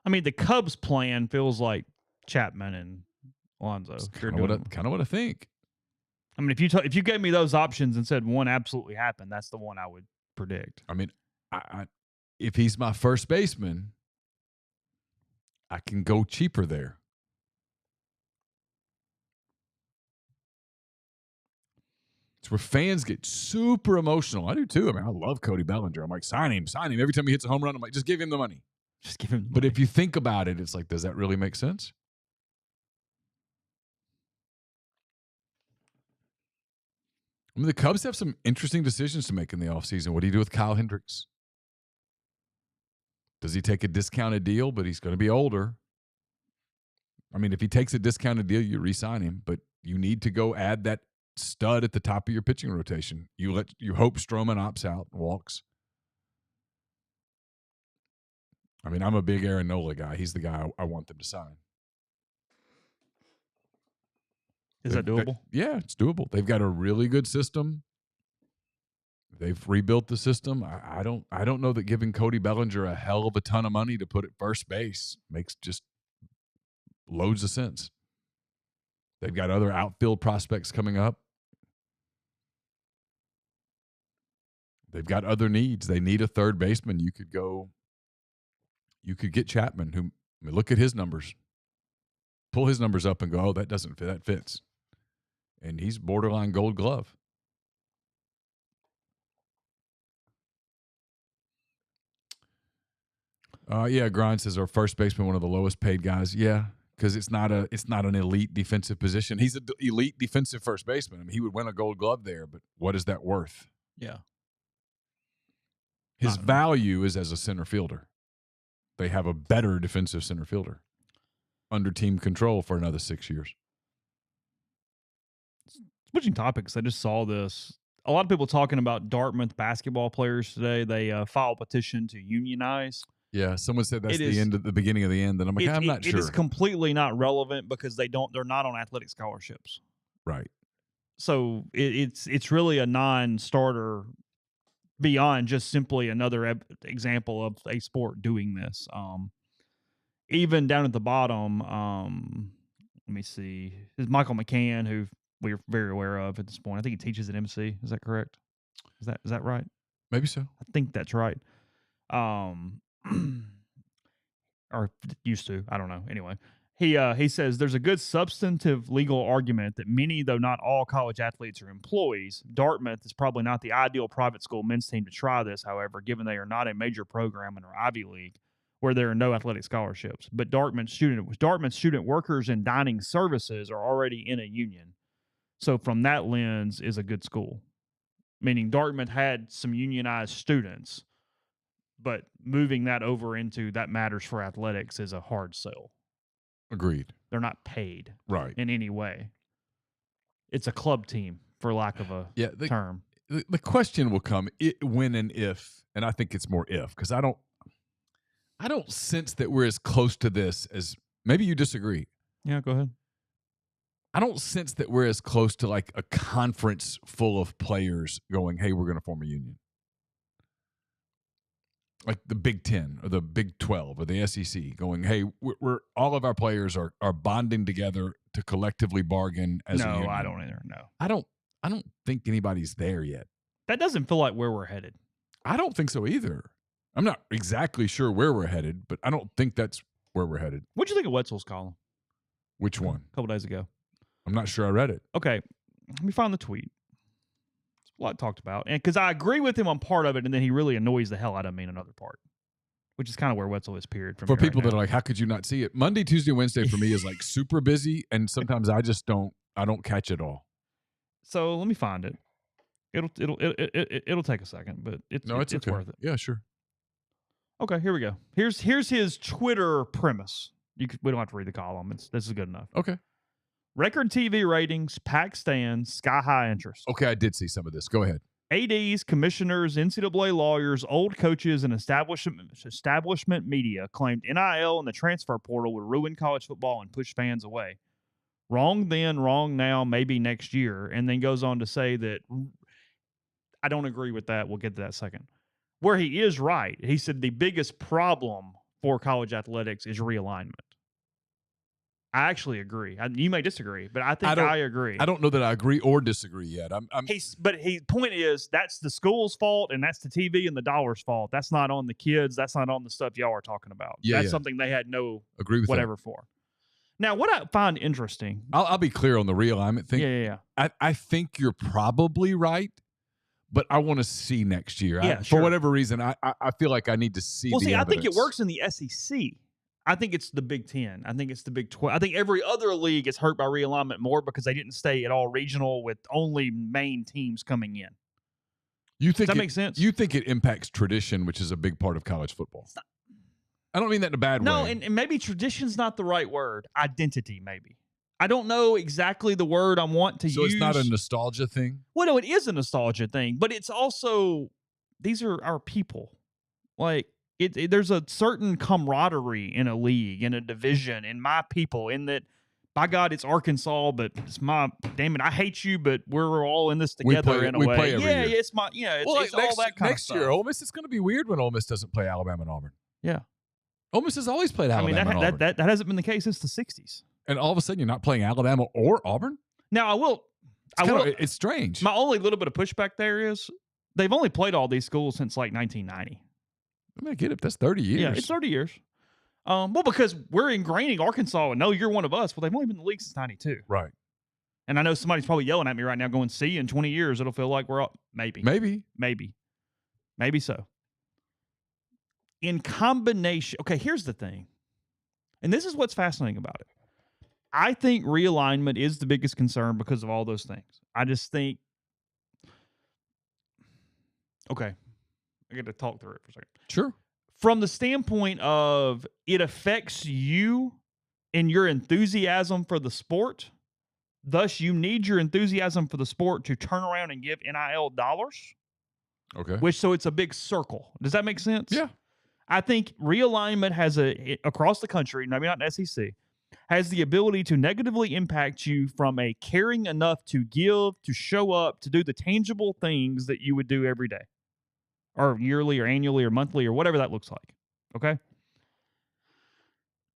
I mean, the Cubs plan feels like Chapman and Alonso. Kind of what I think. I mean, if you gave me those options and said one absolutely happened, that's the one I would predict. I mean, if he's my first baseman, I can go cheaper there. It's where fans get super emotional. I do too. I mean, I love Cody Bellinger. I'm like, sign him. Every time he hits a home run, I'm like, just give him the money. Just give him the But money. if you think about it, it's like, does that really make sense? I mean, the Cubs have some interesting decisions to make in the offseason. What do you do with Kyle Hendricks? Does he take a discounted deal, but he's going to be older? I mean, if he takes a discounted deal, you re-sign him, but you need to go add that stud at the top of your pitching rotation. You hope Stroman opts out and walks. I mean, I'm a big Aaron Nola guy. He's the guy I want them to sign. Is that doable? Yeah, it's doable. They've got a really good system. They've rebuilt the system. I don't know that giving Cody Bellinger a hell of a ton of money to put at first base makes just loads of sense. They've got other outfield prospects coming up. They've got other needs. They need a third baseman. You could get Chapman, who, I mean, look at his numbers. Pull his numbers up and go, oh, that doesn't fit. That fits. And he's borderline Gold Glove. Yeah, Grind says our first baseman, one of the lowest paid guys. Yeah, because it's not an elite defensive position. He's an elite defensive first baseman. I mean, he would win a Gold Glove there, but what is that worth? Yeah. His value is as a center fielder. They have a better defensive center fielder under team control for another 6 years. Switching topics, I just saw this. A lot of people talking about Dartmouth basketball players today. They filed a petition to unionize. Yeah, someone said that's the beginning of the end, and I'm like, I'm not sure. It is completely not relevant because they're not on athletic scholarships. Right. So it's really a non-starter beyond just simply another example of a sport doing this. Even down at the bottom, let me see. There's Michael McCann, who we're very aware of at this point. I think he teaches at MC. Is that correct? Is that right? Maybe so. I think that's right. Or used to. I don't know. Anyway, He says there's a good substantive legal argument that many, though not all, college athletes are employees. Dartmouth is probably not the ideal private school men's team to try this, however, given they are not a major program in our Ivy League, where there are no athletic scholarships. But Dartmouth student workers and dining services are already in a union. So from that lens, is a good school. Meaning Dartmouth had some unionized students, but moving that over into that matters for athletics is a hard sell. Agreed. They're not paid Right. in any way. It's a club team, for lack of a term. The question will come when and if, and I think it's more if, because I don't sense that we're as close to this as maybe you disagree. Yeah, go ahead. I don't sense that we're as close to like a conference full of players going, hey, we're going to form a union. Like the Big 10 or the Big 12 or the SEC going, hey, we're all of our players are bonding together to collectively bargain as a union. No, I don't either. No. I don't think anybody's there yet. That doesn't feel like where we're headed. I don't think so either. I'm not exactly sure where we're headed, but I don't think that's where we're headed. What'd you think of Wetzel's column? Which one? A couple days ago. I'm not sure I read it. Okay. Let me find the tweet. It's a lot talked about. And because I agree with him on part of it, and then he really annoys the hell out of me in another part, which is kind of where Wetzel is, period. For people that are like, how could you not see it? Monday, Tuesday, Wednesday for me is like super busy, and sometimes I don't catch it all. So let me find it. It'll take a second, but it's okay. worth it. Yeah, sure. Okay, here we go. Here's his Twitter premise. We don't have to read the column. This is good enough. Okay. Record TV ratings, packed stands, sky high interest. Okay, I did see some of this. Go ahead. ADs, commissioners, NCAA lawyers, old coaches, and establishment media claimed NIL and the transfer portal would ruin college football and push fans away. Wrong then, wrong now, maybe next year. And then goes on to say that I don't agree with that. We'll get to that second. Where he is right, he said the biggest problem for college athletics is realignment. I actually agree. You may disagree, but I think I agree. I don't know that I agree or disagree yet. But his point is that's the school's fault and that's the TV and the dollar's fault. That's not on the kids. That's not on the stuff y'all are talking about. That's something they had no agree with whatever for. Now, what I find interesting. I'll be clear on the realignment thing. Yeah. I think you're probably right, but I want to see next year. Yeah, For whatever reason, I feel like I need to see the evidence. I think it works in the SEC. I think it's the Big 10. I think it's the Big 12. I think every other league gets hurt by realignment more because they didn't stay at all regional with only main teams coming in. Does that make sense? You think it impacts tradition, which is a big part of college football? I don't mean that in a bad way. No, and maybe tradition's not the right word. Identity, maybe. I don't know exactly the word I want to use. So it's not a nostalgia thing? Well, no, it is a nostalgia thing, but it's also, these are our people. Like, there's a certain camaraderie in a league, in a division, in my people, in that, by God, it's Arkansas, but it's damn it, I hate you, but we're all in this together in a way. Play every year. It's it's all that kind of stuff. Next year, Ole Miss, it's going to be weird when Ole Miss doesn't play Alabama and Auburn. Yeah. Ole Miss has always played Alabama and Auburn. That hasn't been the case since the 60s. And all of a sudden, you're not playing Alabama or Auburn? Now, It's strange. My only little bit of pushback there is they've only played all these schools since like 1990. I mean, I get it. That's 30 years. Yeah, it's 30 years. Well, because we're ingraining Arkansas and no, you're one of us. Well, they've only been in the league since 92. Right. And I know somebody's probably yelling at me right now going, see, in 20 years, it'll feel like we're up. Maybe so. In combination, okay, here's the thing. And this is what's fascinating about it. I think realignment is the biggest concern because of all those things. I just think, okay, I got to talk through it for a second. Sure. From the standpoint of it affects you and your enthusiasm for the sport, thus you need your enthusiasm for the sport to turn around and give NIL dollars. Okay. So it's a big circle. Does that make sense? Yeah. I think realignment has across the country, maybe not in SEC, has the ability to negatively impact you from a caring enough to give, to show up, to do the tangible things that you would do every day, or yearly or annually or monthly or whatever that looks like. Okay?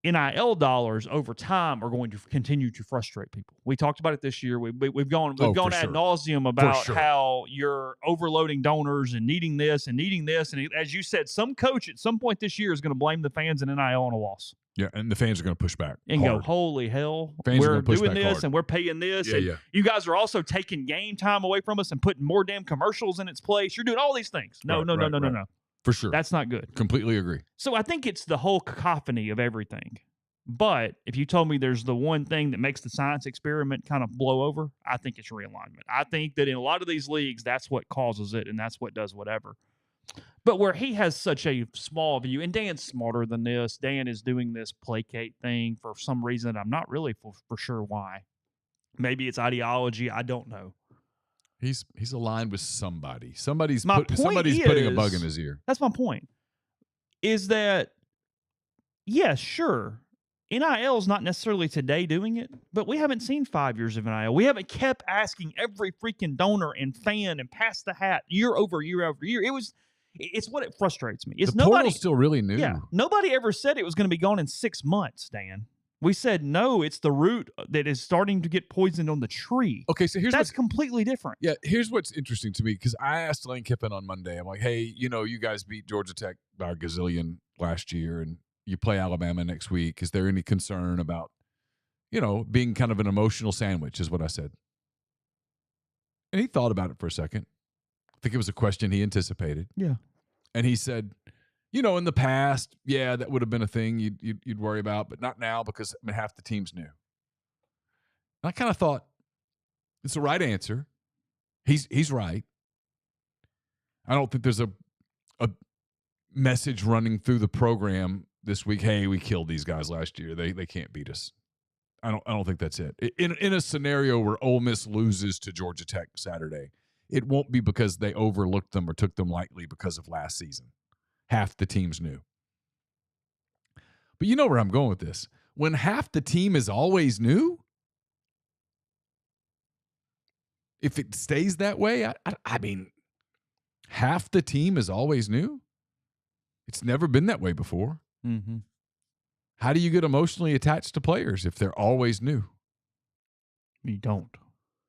NIL dollars over time are going to continue to frustrate people. We talked about it this year. We've gone ad nauseum about how you're overloading donors and needing this and needing this. And as you said, some coach at some point this year is going to blame the fans and NIL on a loss. Yeah, and the fans are going to push back and hard. Go, holy hell, fans we're doing this hard. And we're paying this. And you guys are also taking game time away from us and putting more damn commercials in its place. You're doing all these things. No. For sure. That's not good. Completely agree. So I think it's the whole cacophony of everything. But if you told me there's the one thing that makes the science experiment kind of blow over, I think it's realignment. I think that in a lot of these leagues, that's what causes it, and that's what does whatever. But where he has such a small view, and Dan's smarter than this. Dan is doing this placate thing for some reason. I'm not really for sure why. Maybe it's ideology. I don't know. He's aligned with somebody. Somebody's putting a bug in his ear. That's my point. Is that, yes, sure, NIL is not necessarily today doing it, but we haven't seen 5 years of NIL. We haven't kept asking every freaking donor and fan and pass the hat year over year over year. It's what it frustrates me. The portal's still really new. Yeah, nobody ever said it was going to be gone in 6 months, Dan. We said, no, it's the root that is starting to get poisoned on the tree. Okay, so that's completely different. Yeah, here's what's interesting to me, because I asked Lane Kiffin on Monday, I'm like, hey, you guys beat Georgia Tech by a gazillion last year, and you play Alabama next week. Is there any concern about, being kind of an emotional sandwich, is what I said. And he thought about it for a second. I think it was a question he anticipated. Yeah. And he said, in the past, yeah, that would have been a thing you'd worry about, but not now because half the team's new. And I kind of thought it's the right answer. He's right. I don't think there's a message running through the program this week. Hey, we killed these guys last year. They can't beat us. I don't think that's it. In a scenario where Ole Miss loses to Georgia Tech Saturday, it won't be because they overlooked them or took them lightly because of last season. Half the team's new. But you know where I'm going with this. When half the team is always new, if it stays that way, I mean, half the team is always new? It's never been that way before. Mm-hmm. How do you get emotionally attached to players if they're always new? You don't.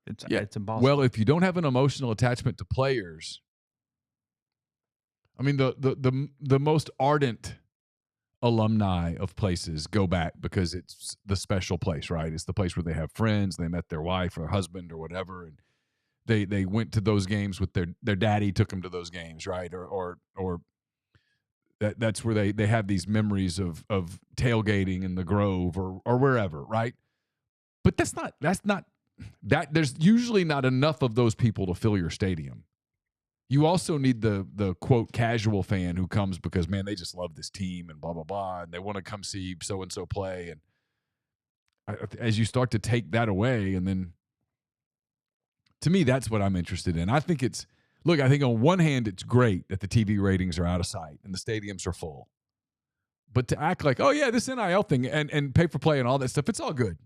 It's impossible. Well, if you don't have an emotional attachment to players, I mean, the most ardent alumni of places go back because it's the special place, right? It's the place where they have friends, they met their wife or husband or whatever, and they went to those games with their daddy took them to those games, right? Or that's where they have these memories of tailgating in the Grove or wherever, right? But that's not there's usually not enough of those people to fill your stadium. You also need the quote casual fan who comes because, man, they just love this team and blah, blah, blah, and they want to come see so-and-so play. And as you start to take that away, and then to me, that's what I'm interested in. I think I think on one hand, it's great that the TV ratings are out of sight and the stadiums are full. But to act like, oh, yeah, this NIL thing and pay for play and all that stuff, it's all good.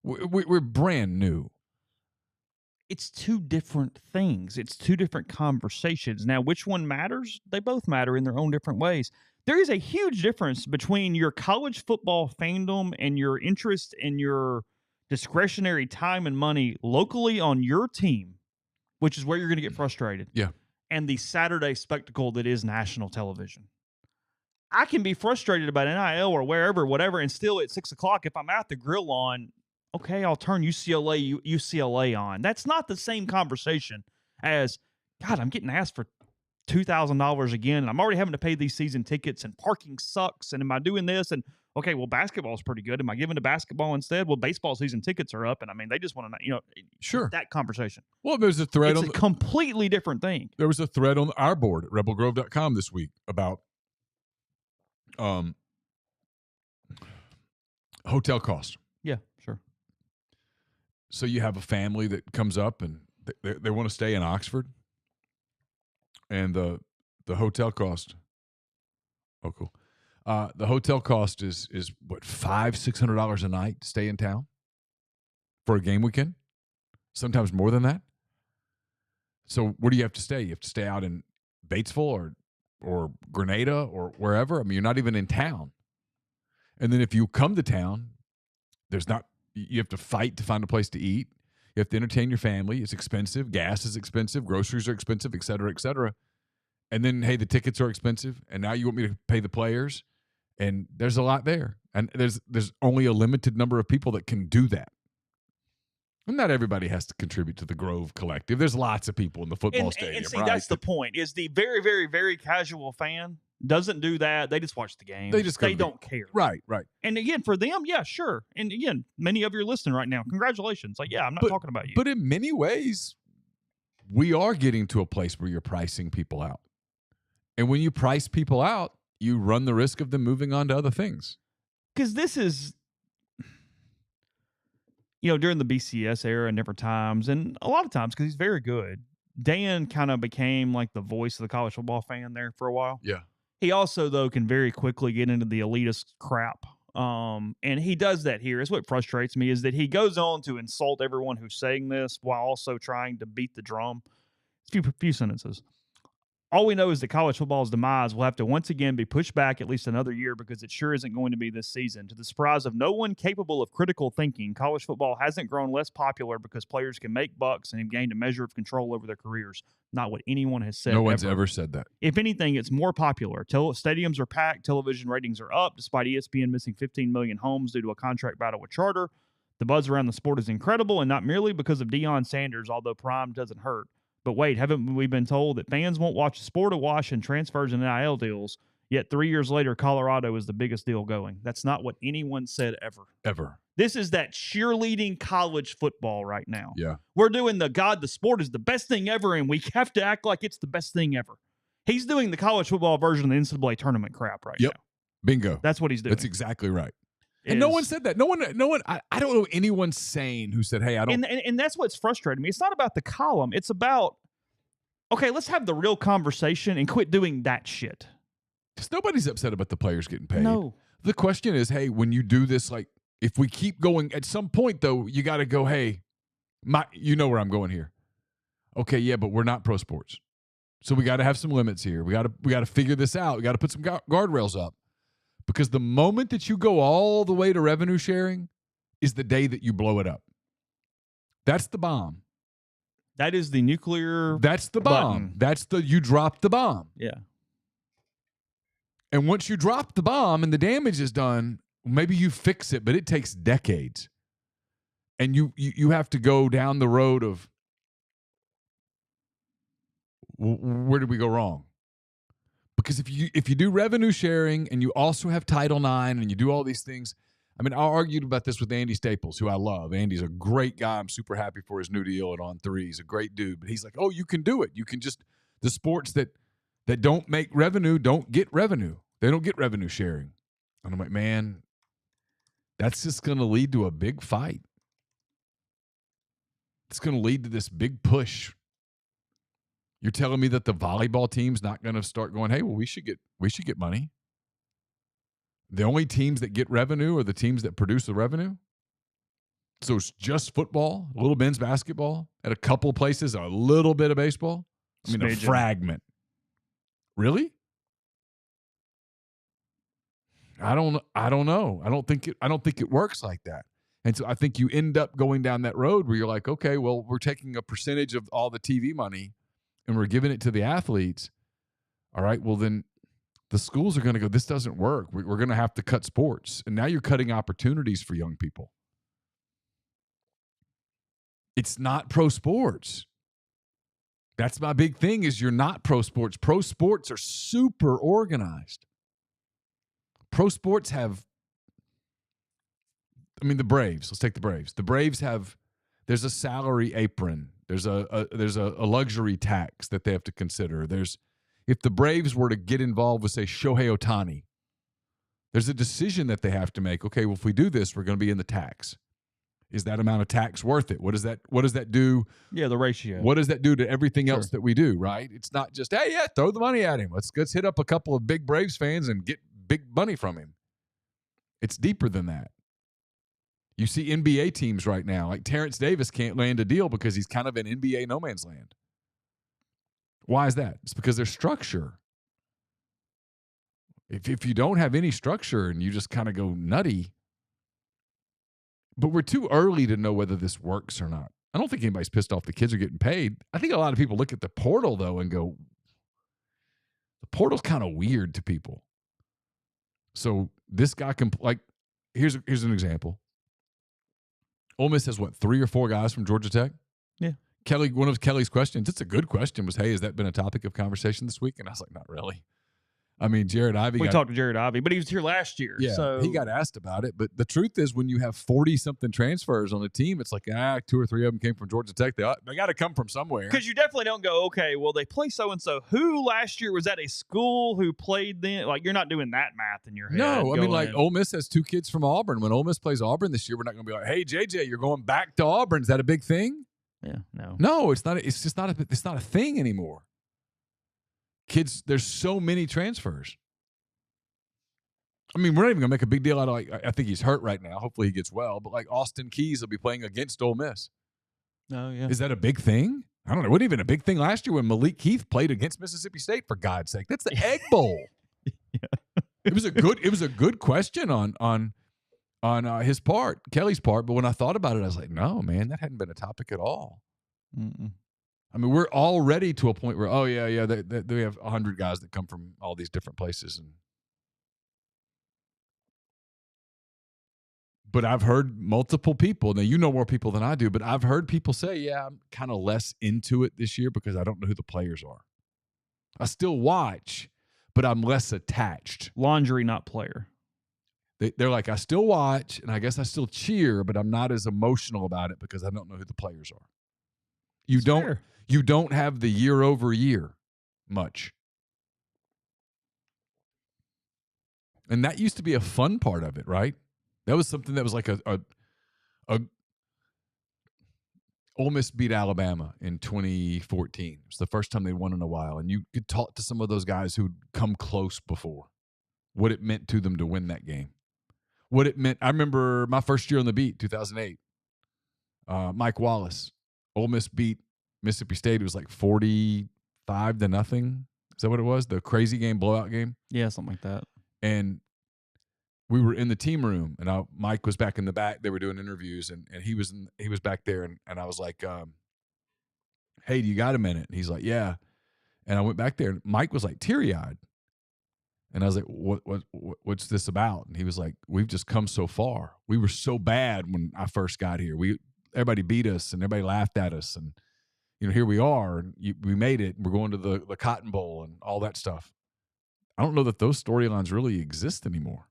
We're brand new. It's two different things. It's two different conversations. Now, which one matters? They both matter in their own different ways. There is a huge difference between your college football fandom and your interest and your discretionary time and money locally on your team, which is where you're going to get frustrated. Yeah. And the Saturday spectacle that is national television. I can be frustrated about NIL or wherever, whatever, and still at 6 o'clock, if I'm at the grill on, okay, I'll turn UCLA on. That's not the same conversation as, God, I'm getting asked for $2,000 again, and I'm already having to pay these season tickets, and parking sucks, and am I doing this? And, okay, well, basketball's pretty good. Am I giving to basketball instead? Well, baseball season tickets are up, and, I mean, they just want to, sure, that conversation. Well, there's a thread it's a completely different thing. There was a thread on our board at rebelgrove.com this week about hotel costs. Yeah, sure. So you have a family that comes up and they want to stay in Oxford, and the hotel cost. Oh, cool. The hotel cost is what, $500-$600 a night to stay in town for a game weekend. Sometimes more than that. So where do you have to stay? You have to stay out in Batesville or Grenada or wherever. I mean, you're not even in town. And then if you come to town, you have to fight to find a place to eat. You have to entertain your family. It's expensive. Gas is expensive. Groceries are expensive, et cetera, et cetera. And then, hey, the tickets are expensive. And now you want me to pay the players. And there's a lot there. And there's only a limited number of people that can do that. And not everybody has to contribute to the Grove Collective. There's lots of people in the football stadium, and see, right? that's the point, is the very, very, very casual fan doesn't do that. They just watch the game. They don't care. Right. And again, for them, yeah, sure. And again, many of you are listening right now. Congratulations. Like, yeah, I'm not talking about you. But in many ways, we are getting to a place where you're pricing people out. And when you price people out, you run the risk of them moving on to other things. Because this is, during the BCS era and different times, and a lot of times, because he's very good, Dan kind of became like the voice of the college football fan there for a while. Yeah. He also, though, can very quickly get into the elitist crap. And he does that here. It's what frustrates me, is that he goes on to insult everyone who's saying this while also trying to beat the drum. It's a few sentences. All we know is that college football's demise will have to once again be pushed back at least another year, because it sure isn't going to be this season. To the surprise of no one capable of critical thinking, college football hasn't grown less popular because players can make bucks and have gained a measure of control over their careers. Not what anyone has said. No one's ever said that. If anything, it's more popular. Stadiums are packed. Television ratings are up, despite ESPN missing 15 million homes due to a contract battle with Charter. The buzz around the sport is incredible, and not merely because of Deion Sanders, although Parham doesn't hurt. But wait, haven't we been told that fans won't watch the sport awash in transfers and NIL deals, yet 3 years later, Colorado is the biggest deal going? That's not what anyone said ever. Ever. This is that cheerleading college football right now. Yeah. We're doing the sport is the best thing ever, and we have to act like it's the best thing ever. He's doing the college football version of the NCAA tournament crap right now. Bingo. That's what he's doing. That's exactly right. And no one said that. No one. I don't know anyone sane who said, hey, I don't. And that's what's frustrating me. It's not about the column. It's about, okay, let's have the real conversation and quit doing that shit. Because nobody's upset about the players getting paid. No. The question is, hey, when you do this, like, if we keep going, at some point, though, you got to go, hey, you know where I'm going here. Okay, yeah, but we're not pro sports. So we got to have some limits here. We got to figure this out. We got to put some guardrails up. Because the moment that you go all the way to revenue sharing is the day that you blow it up. That's the bomb. That is the nuclear. That's the bomb. Button. You drop the bomb. Yeah. And once you drop the bomb and the damage is done, maybe you fix it, but it takes decades. And you have to go down the road of, where did we go wrong? Because if you do revenue sharing and you also have Title IX and you do all these things, I mean, I argued about this with Andy Staples, who I love. Andy's a great guy. I'm super happy for his new deal at On3. He's a great dude. But he's like, oh, you can do it. You can just – the sports that don't make revenue don't get revenue. They don't get revenue sharing. And I'm like, man, that's just going to lead to a big fight. It's going to lead to this big push. You're telling me that the volleyball team's not going to start going, hey, well, we should get money. The only teams that get revenue are the teams that produce the revenue. So it's just football, a little men's basketball, at a couple places, a little bit of baseball. I mean, a fragment. Really? I don't know. I don't think it works like that. And so I think you end up going down that road where you're like, okay, well, we're taking a percentage of all the TV money and we're giving it to the athletes. All right, well, then the schools are going to go, this doesn't work. We're going to have to cut sports. And now you're cutting opportunities for young people. It's not pro sports. That's my big thing, is you're not pro sports. Pro sports are super organized. Pro sports have, I mean, the Braves. Let's take the Braves. The Braves have, there's a salary apron. There's a luxury tax that they have to consider. If the Braves were to get involved with, say, Shohei Ohtani, there's a decision that they have to make. Okay, well, if we do this, we're going to be in the tax. Is that amount of tax worth it? What does that do? Yeah, the ratio. What does that do to everything else that we do, right? It's not just, hey, yeah, throw the money at him. Let's hit up a couple of big Braves fans and get big money from him. It's deeper than that. You see NBA teams right now, like Terrence Davis can't land a deal because he's kind of in NBA no man's land. Why is that? It's because there's structure. If you don't have any structure and you just kind of go nutty, but we're too early to know whether this works or not. I don't think anybody's pissed off the kids are getting paid. I think a lot of people look at the portal, though, and go, the portal's kind of weird to people. So this guy can, like, here's an example. Ole Miss has, 3 or 4 guys from Georgia Tech? Yeah. Kelly, one of Kelly's questions, it's a good question, was, hey, has that been a topic of conversation this week? And I was like, not really. I mean, Jared Ivey. We talked to Jared Ivey, but he was here last year. Yeah, so he got asked about it. But the truth is, when you have 40-something transfers on the team, it's like, 2 or 3 of them came from Georgia Tech. They got to come from somewhere. Because you definitely don't go, okay, well, they play so-and-so. Who last year was at a school who played then? Like, you're not doing that math in your head. No, I mean, like, Ole Miss has 2 kids from Auburn. When Ole Miss plays Auburn this year, we're not going to be like, hey, JJ, you're going back to Auburn. Is that a big thing? Yeah, no. No, it's not. It's just not. It's not a thing anymore. Kids, there's so many transfers. I mean, we're not even going to make a big deal out of, like, I think he's hurt right now. Hopefully he gets well. But, like, Austin Keys will be playing against Ole Miss. Oh, yeah. Is that a big thing? I don't know. It wasn't even a big thing last year when Malik Heath played against Mississippi State, for God's sake. That's the Egg Bowl. Yeah. It was a good question on his part, Kelly's part. But when I thought about it, I was like, no, man, that hadn't been a topic at all. Mm-mm. I mean, we're already to a point where, oh, yeah, they have 100 guys that come from all these different places. But I've heard multiple people, now you know more people than I do, but I've heard people say, yeah, I'm kind of less into it this year because I don't know who the players are. I still watch, but I'm less attached. Laundry, not player. They're like, I still watch, and I guess I still cheer, but I'm not as emotional about it because I don't know who the players are. You don't have the year over year much. And that used to be a fun part of it, right? That was something that was like a Ole Miss beat Alabama in 2014. It was the first time they'd won in a while. And you could talk to some of those guys who'd come close before, what it meant to them to win that game. What it meant. I remember my first year on the beat, 2008. Mike Wallace. Ole Miss beat Mississippi State. It was like 45-0. Is that what it was? The crazy game, blowout game? Yeah, something like that. And we were in the team room, and Mike was back in the back. They were doing interviews, and he was back there, and I was like, hey, do you got a minute? And he's like, yeah. And I went back there, and Mike was like teary-eyed. And I was like, what's this about? And he was like, we've just come so far. We were so bad when I first got here. Everybody beat us, and everybody laughed at us, and here we are, and we made it. And we're going to the Cotton Bowl and all that stuff. I don't know that those storylines really exist anymore.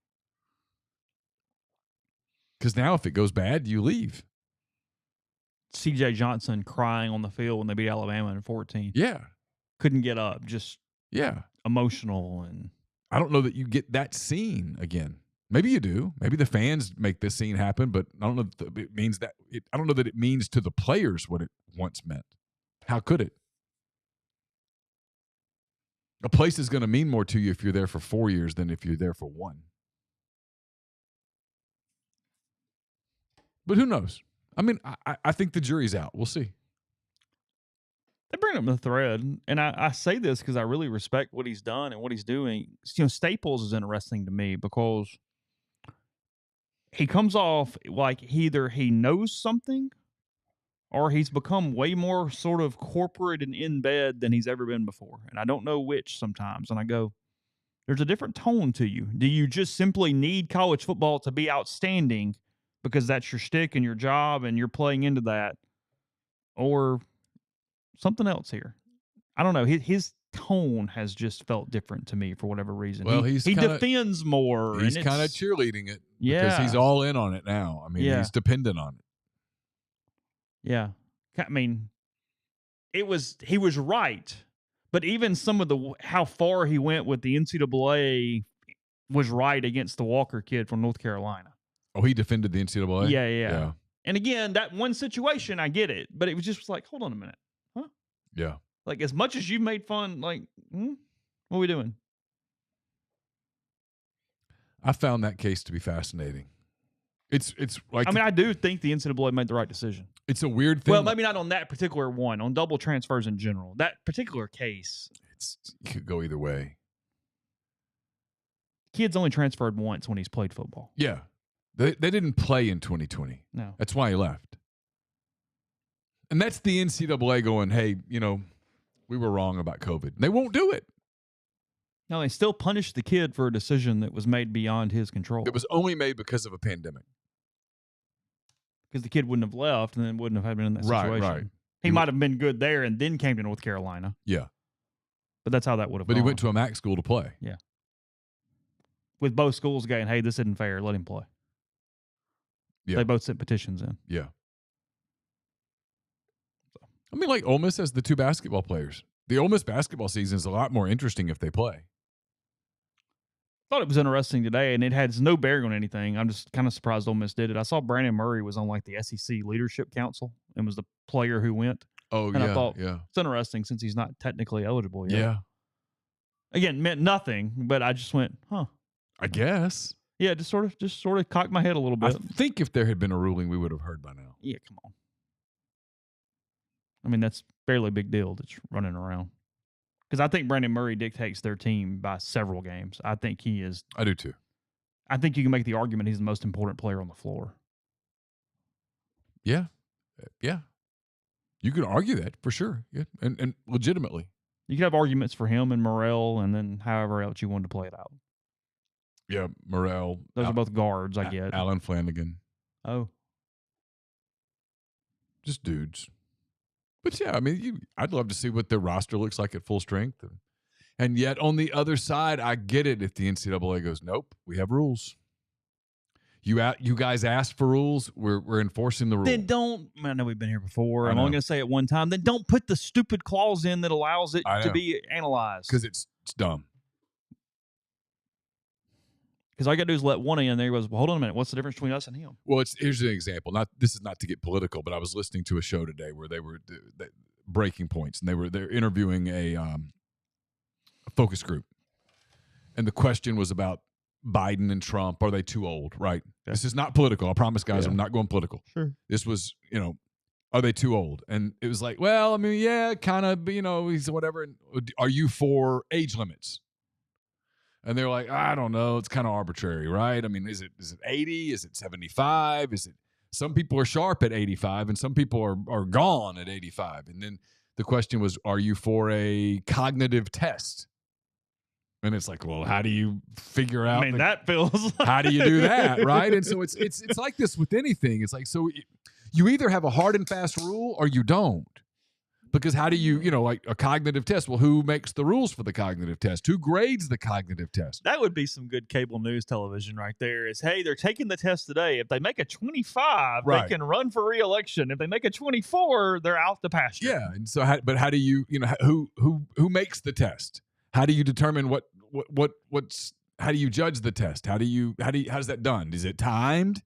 Because now if it goes bad, you leave. C.J. Johnson crying on the field when they beat Alabama in 14. Yeah. Couldn't get up. Just yeah, emotional. And I don't know that you get that scene again. Maybe you do. Maybe the fans make this scene happen, but I don't know that it means that. I don't know that it means to the players what it once meant. How could it? A place is going to mean more to you if you're there for 4 years than if you're there for 1. But who knows? I mean, I think the jury's out. We'll see. They bring up the thread, and I say this because I really respect what he's done and what he's doing. Staples is interesting to me because he comes off like either he knows something or he's become way more sort of corporate and in bed than he's ever been before. And I don't know which sometimes. And I go, there's a different tone to you. Do you just simply need college football to be outstanding because that's your shtick and your job and you're playing into that? Or something else here? I don't know. His tone has just felt different to me for whatever reason. Well, he defends more. He's kind of cheerleading it. Yeah. Because he's all in on it now. I mean, he's dependent on it. Yeah. I mean, he was right. But even some of how far he went with the NCAA was right against the Walker kid from North Carolina. Oh, he defended the NCAA? Yeah. And again, that one situation, I get it. But it was just like, hold on a minute. Huh? Yeah. Like, as much as you made fun, like, what are we doing? I found that case to be fascinating. It's like, I mean, I do think the NCAA made the right decision. It's a weird thing. Well, maybe not on that particular one, on double transfers in general. That particular case. It could go either way. Kid's only transferred once when he's played football. Yeah. They didn't play in 2020. No. That's why he left. And that's the NCAA going, hey, we were wrong about COVID. They won't do it. No, they still punished the kid for a decision that was made beyond his control. It was only made because of a pandemic. Because the kid wouldn't have left and then wouldn't have been in that situation. Right. He might have been good there and then came to North Carolina. Yeah. But that's how that would have But gone. he went to a MAC school to play. Yeah. With both schools going, hey, this isn't fair. Let him play. Yeah. They both sent petitions in. Yeah. I mean, like Ole Miss has the 2 basketball players. The Ole Miss basketball season is a lot more interesting if they play. Thought it was interesting today, and it has no bearing on anything. I'm just kind of surprised Ole Miss did it. I saw Brandon Murray was on like the SEC Leadership Council and was the player who went. Oh, and yeah. I thought, yeah. it's interesting since he's not technically eligible yet. Yeah. Again, meant nothing, but I just went, huh. I guess. Yeah, just sort of cocked my head a little bit. I think if there had been a ruling, we would have heard by now. Yeah, come on. I mean, that's fairly big deal that's running around. Because I think Brandon Murray dictates their team by several games. I think he is. I do too. I think you can make the argument he's the most important player on the floor. Yeah. Yeah. You could argue that for sure. Yeah. And legitimately. You could have arguments for him and Morrell and then however else you wanted to play it out. Yeah. Morrell. Those are both guards, I get. Alan Flanagan. Oh. Just dudes. But yeah, I mean, I'd love to see what their roster looks like at full strength. And yet on the other side, I get it if the NCAA goes, nope, we have rules. You guys asked for rules. We're enforcing the rules. Then don't. I know we've been here before. I'm only going to say it one time. Then don't put the stupid clause in that allows it to be analyzed. Because it's dumb. Because all you got to do is let one in there. He goes, well, hold on a minute. What's the difference between us and him? Well, here's an example. This is not to get political, but I was listening to a show today where they were breaking points, and they're interviewing a focus group, and the question was about Biden and Trump. Are they too old? Right. Okay. This is not political. I promise, guys. Yeah. I'm not going political. Sure. This was, are they too old? And it was like, well, I mean, yeah, kind of. He's whatever. Are you for age limits? And they're like, I don't know. It's kind of arbitrary, right? I mean, is it 80? Is it 75? Is it? Some people are sharp at 85, and some people are gone at 85. And then the question was, are you for a cognitive test? And it's like, well, how do you figure out? I mean, that feels. How do you do that, right? And so it's like this with anything. It's like, so you either have a hard and fast rule or you don't. Because how do you, like a cognitive test? Well, who makes the rules for the cognitive test? Who grades the cognitive test? That would be some good cable news television right there. Is, hey, they're taking the test today. If they make a 25, right, they can run for re-election. If they make a 24, they're out the pasture. Yeah, and so, how do you, who makes the test? How do you determine what's? How do you judge the test? How's that done? Is it timed?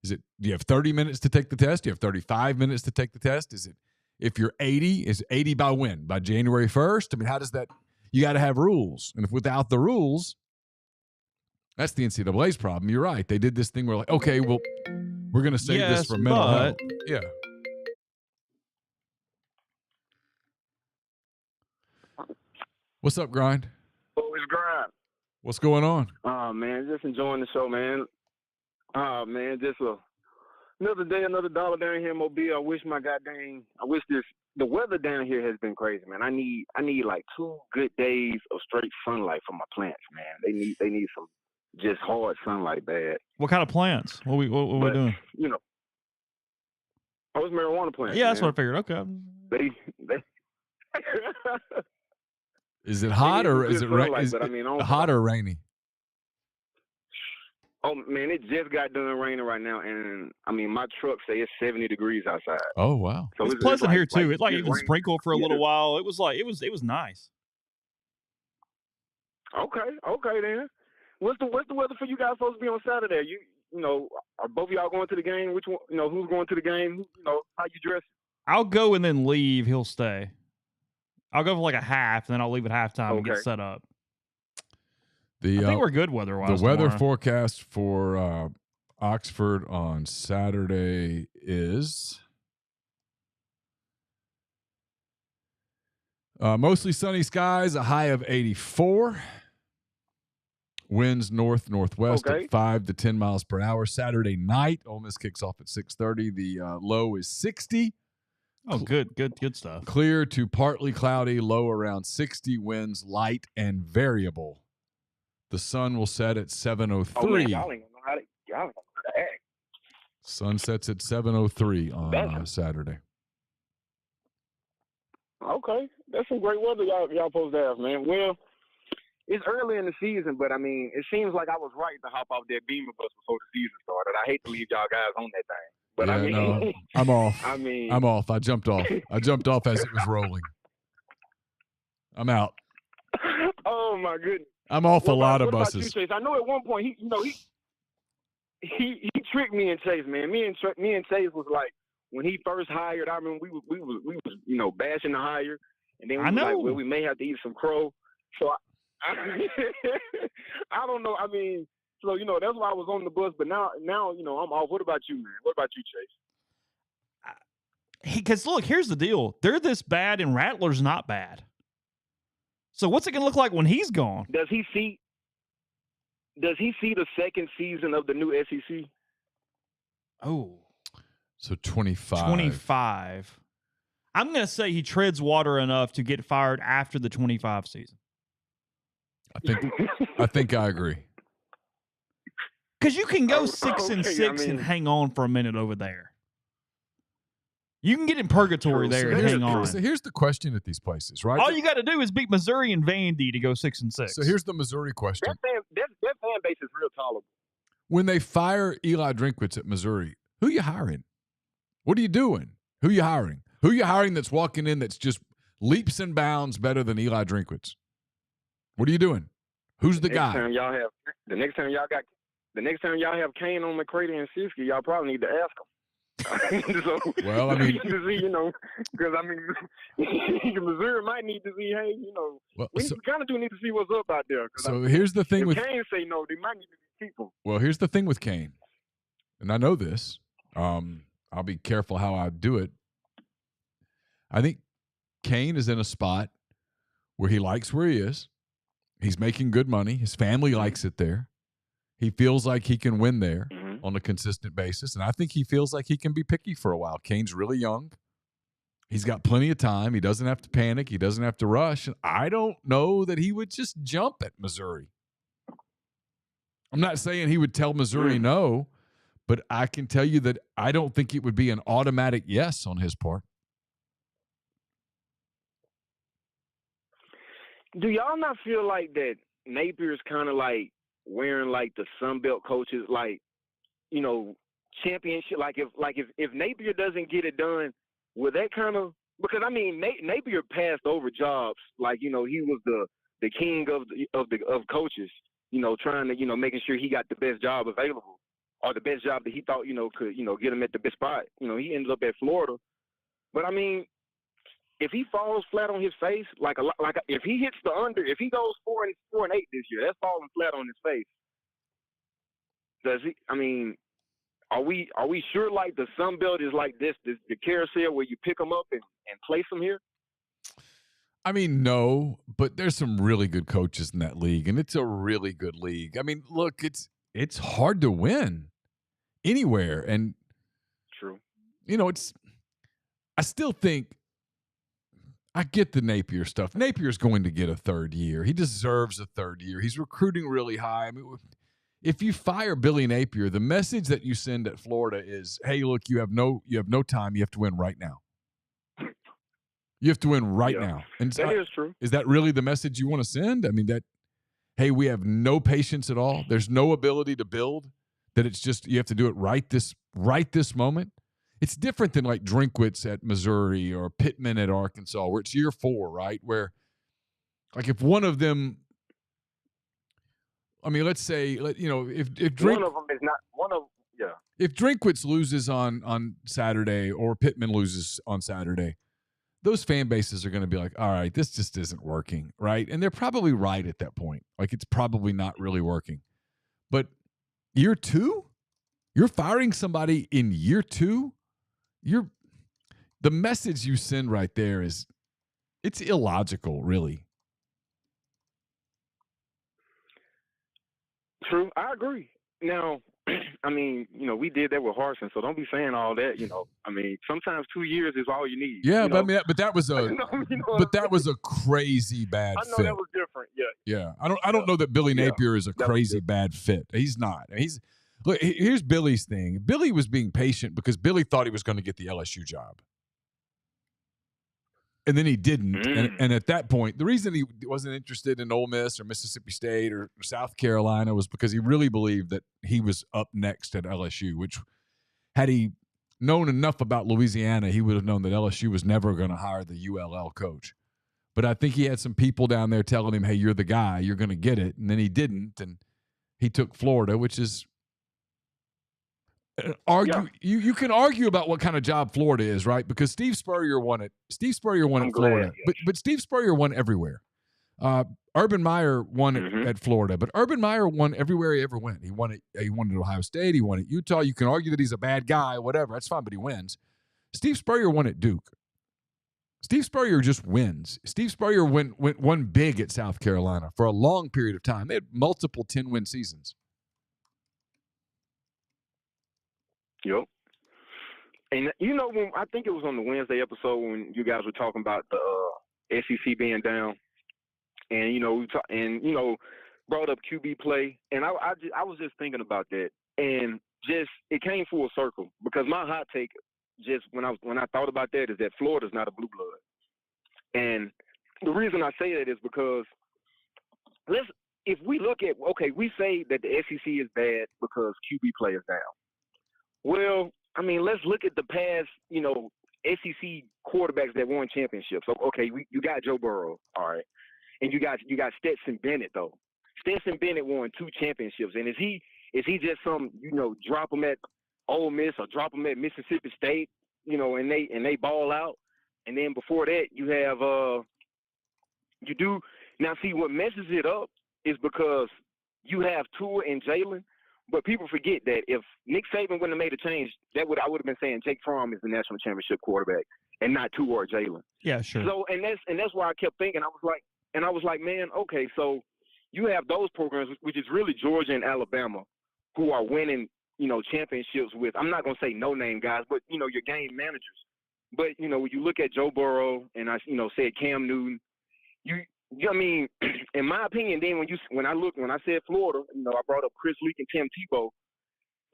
Do you have 30 minutes to take the test? Do you have 35 minutes to take the test? Is it? If you're 80, is 80 by when? By January 1st? I mean, how does that – you got to have rules. And if without the rules, that's the NCAA's problem. You're right. They did this thing where like, okay, well, we're going to save this for mental health. Yeah. What's up, Grind? Oh, it's Grind. What's going on? Oh, man, just enjoying the show, man. Oh, man, just another day, another dollar down here in Mobile. I wish the weather down here has been crazy, man. I need like 2 good days of straight sunlight for my plants, man. They need some just hard sunlight bad. What kind of plants? What we doing? I was marijuana plants. Yeah, that's man. what I figured. Okay. They Is it hot or is it hot or rainy? Oh, man, it just got done raining right now, and, I mean, my truck say it's 70 degrees outside. Oh, wow. So it's pleasant here, too. It's like even sprinkled for a little while. It was nice. Okay, then. What's the weather for you guys supposed to be on Saturday? Are both of y'all going to the game? Which one, who's going to the game? How you dress? I'll go and then leave. He'll stay. I'll go for like a half, and then I'll leave at halftime and get set up. I think we're good weather-wise. The weather forecast for Oxford on Saturday is mostly sunny skies, a high of 84. Winds north-northwest Okay. at 5 to 10 miles per hour. Saturday night, Ole Miss kicks off at 6:30. The low is 60. Oh, good stuff. Clear to partly cloudy, low around 60. Winds light and variable. The sun will set at 7:03. Oh, man, y'all ain't gonna know how to act. Sun sets at 7:03 on Saturday. Okay, that's some great weather y'all supposed to have, man. Well, it's early in the season, but I mean, it seems like I was right to hop off that Beamer bus before the season started. I hate to leave y'all guys on that thing, but Yeah, I mean, no, I'm off. I mean, I'm off. I jumped off. I jumped off as it was rolling. I'm out. Oh my goodness. I'm off a lot of what buses. about you, Chase? I know at one point he tricked me and Chase, man. Me and Chase was like, when he first hired, I remember we was bashing the hire, and then we was like, well, we may have to eat some crow. So I don't know. I mean, so that's why I was on the bus. But now I'm off. What about you, man? What about you, Chase? Because look, here's the deal: they're this bad, and Rattler's not bad. So what's it gonna look like when he's gone? Does he see the second season of the new SEC? Oh. So 25. 25. I'm going to say he treads water enough to get fired after the 25 season. I think I agree. Because you can go 6-6 and hang on for a minute over there. You can get in purgatory there and hang on. So here's the question at these places, right? All you got to do is beat Missouri and Vandy to go 6-6. So here's the Missouri question. That fan base is real tolerable. When they fire Eli Drinkwitz at Missouri, who you hiring? What are you doing? Who you hiring? Who you hiring that's walking in that's just leaps and bounds better than Eli Drinkwitz? What are you doing? Who's the guy? The next time y'all have Kane on McCready and Siski, y'all probably need to ask him. So, well, I mean, to see, because I mean, Missouri might need to see, hey, we kind of do need to see what's up out there. So here's the thing with Kane say no, they might need to keep him. Well, here's the thing with Kane, and I know this. I'll be careful how I do it. I think Kane is in a spot where he likes where he is. He's making good money. His family likes it there. He feels like he can win there on a consistent basis. And I think he feels like he can be picky for a while. Kane's really young. He's got plenty of time. He doesn't have to panic. He doesn't have to rush. And I don't know that he would just jump at Missouri. I'm not saying he would tell Missouri no, but I can tell you that I don't think it would be an automatic yes on his part. Do y'all not feel like that Napier's kind of like wearing like the Sunbelt coaches, like, championship? Like if Napier doesn't get it done, will that kind of, because I mean Napier passed over jobs, like he was the king of coaches, trying to making sure he got the best job available, or the best job that he thought could get him at the best spot. He ended up at Florida, but I mean, if he falls flat on his face, like if he hits the under, if he goes 4-8 this year, that's falling flat on his face. Does he? I mean, are we sure like the Sun Belt is like this the carousel where you pick them up and place them here? I mean, no, but there's some really good coaches in that league, and it's a really good league. I mean, look, it's hard to win anywhere, and true. I still think. I get the Napier stuff. Napier's going to get a third year. He deserves a third year. He's recruiting really high. I mean, if you fire Billy Napier, the message that you send at Florida is, "Hey, look, you have no time. You have to win right now. You have to win right now." And that is true. Is that really the message you want to send? I mean, hey, we have no patience at all. There's no ability to build. That it's just you have to do it right this moment. It's different than like Drinkwitz at Missouri or Pittman at Arkansas, where it's year 4, right? Where, like, if one of them, I mean, let's say, if one of them is not one of, yeah. If Drinkwitz loses on Saturday or Pittman loses on Saturday, those fan bases are going to be like, all right, this just isn't working, right? And they're probably right at that point. Like, it's probably not really working. But year 2, you're firing somebody in year 2. The message you send right there it's illogical, really. True. I agree. Now, I mean, we did that with Harsin, so don't be saying all that. I mean, sometimes 2 years is all you need. Yeah, but I mean, but that was a that was a crazy bad I know fit. that was different. Yeah. Yeah, I don't know that Billy Napier is a crazy bad fit. He's not. Look. Here's Billy's thing. Billy was being patient because Billy thought he was going to get the LSU job. And then he didn't. And at that point, the reason he wasn't interested in Ole Miss or Mississippi State or South Carolina was because he really believed that he was up next at LSU, which had he known enough about Louisiana, he would have known that LSU was never going to hire the ULL coach. But I think he had some people down there telling him, hey, you're the guy, you're going to get it. And then he didn't. And he took Florida, which is you can argue about what kind of job Florida is, right? Because Steve Spurrier won it. Steve Spurrier won at Florida, but Steve Spurrier won everywhere. Urban Meyer won it at Florida, but Urban Meyer won everywhere he ever went. He won at Ohio State. He won at Utah. You can argue that he's a bad guy, whatever. That's fine, but he wins. Steve Spurrier won at Duke. Steve Spurrier just wins. Steve Spurrier won big at South Carolina for a long period of time. They had multiple 10-win seasons. Yep. And when I think it was on the Wednesday episode when you guys were talking about the SEC being down, and we brought up QB play, and I was just thinking about that, and just it came full circle because my hot take just when I thought about that is that Florida's not a blue blood, and the reason I say that is because if we look at we say that the SEC is bad because QB play is down. Well, I mean, let's look at the past, SEC quarterbacks that won championships. Okay, you got Joe Burrow, all right, and you got Stetson Bennett though. Stetson Bennett won 2 championships, and is he just some drop him at Ole Miss or drop him at Mississippi State, and they ball out, and then before that you have you do now. See, what messes it up is because you have Tua and Jalen. But people forget that if Nick Saban wouldn't have made a change, I would have been saying Jake Fromm is the national championship quarterback and not Tua or Jalen. Yeah, sure. So and that's why I kept thinking. I was like, man, okay, so you have those programs, which is really Georgia and Alabama, who are winning, championships with. I'm not gonna say no name guys, but your game managers. But when you look at Joe Burrow and I said Cam Newton, I mean, in my opinion, then when I said Florida, I brought up Chris Leak and Tim Tebow.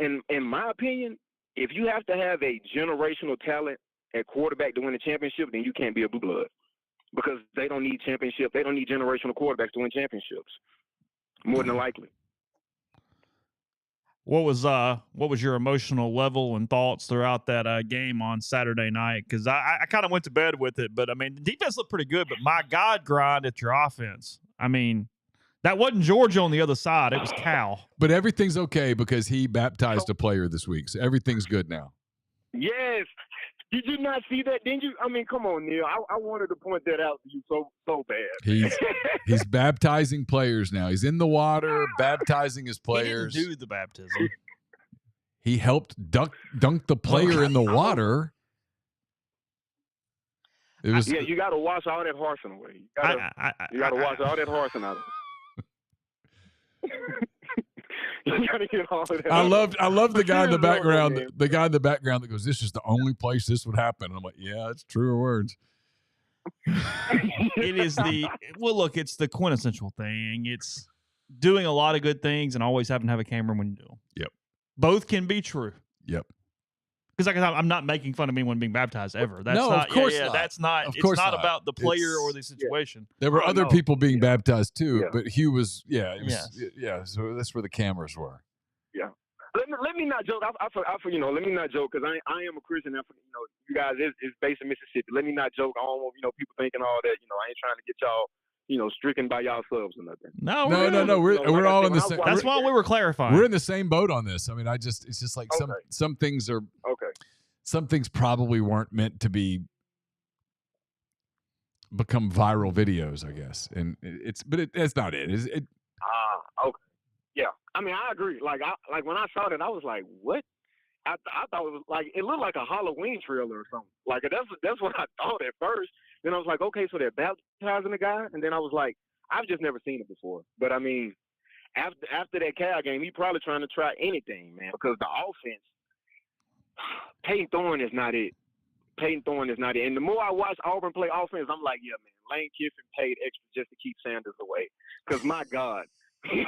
And in my opinion, if you have to have a generational talent at quarterback to win a championship, then you can't be a blue blood because they don't need championship. They don't need generational quarterbacks to win championships. More than likely. What was your emotional level and thoughts throughout that game on Saturday night? Because I kind of went to bed with it, but I mean, the defense looked pretty good. But my God, grind at your offense. I mean, that wasn't Georgia on the other side; it was Cal. But everything's okay because he baptized a player this week, so everything's good now. Yes. Did you not see that? Didn't you? I mean, come on, Neal. I wanted to point that out to you so bad. He's baptizing players now. He's in the water baptizing his players. He didn't do the baptism. He helped dunk the player in the water. It was. Yeah, you got to wash all that Harsin away. You got to wash all that Harsin out of it. You gotta get all of that. I love the guy in the background. The guy in the background that goes, "This is the only place this would happen." And I'm like, "Yeah, it's truer words." It is it's the quintessential thing. It's doing a lot of good things and always having to have a camera when you do them. Yep. Both can be true. Yep. Because I'm not making fun of anyone being baptized ever. That's no, not, of course not. That's not. Of it's course not not about the player or the situation. There were other people being baptized too, but Hugh was. So that's where the cameras were. Yeah. Let me not joke. Let me not joke because I am a Christian. You guys is based in Mississippi. Let me not joke. I don't want people thinking all that. I ain't trying to get y'all stricken by yourselves or nothing. No. We're all in the same. That's why we were clarifying. We're in the same boat on this. I mean, it's just like some things are okay. Some things probably weren't meant to become viral videos, I guess, and that's not it. Okay. Yeah, I mean, I agree. Like when I saw that, I was like, "What?" I thought it was it looked like a Halloween trailer or something. Like that's what I thought at first. Then I was like, "Okay, so they're baptizing the guy," and then I was like, "I've just never seen it before." But I mean, after that Cal game, he probably trying to try anything, man, because the offense, Peyton Thorne is not it. Peyton Thorne is not it. And the more I watch Auburn play offense, I'm like, yeah, man, Lane Kiffin paid extra just to keep Sanders away. Because, my God, he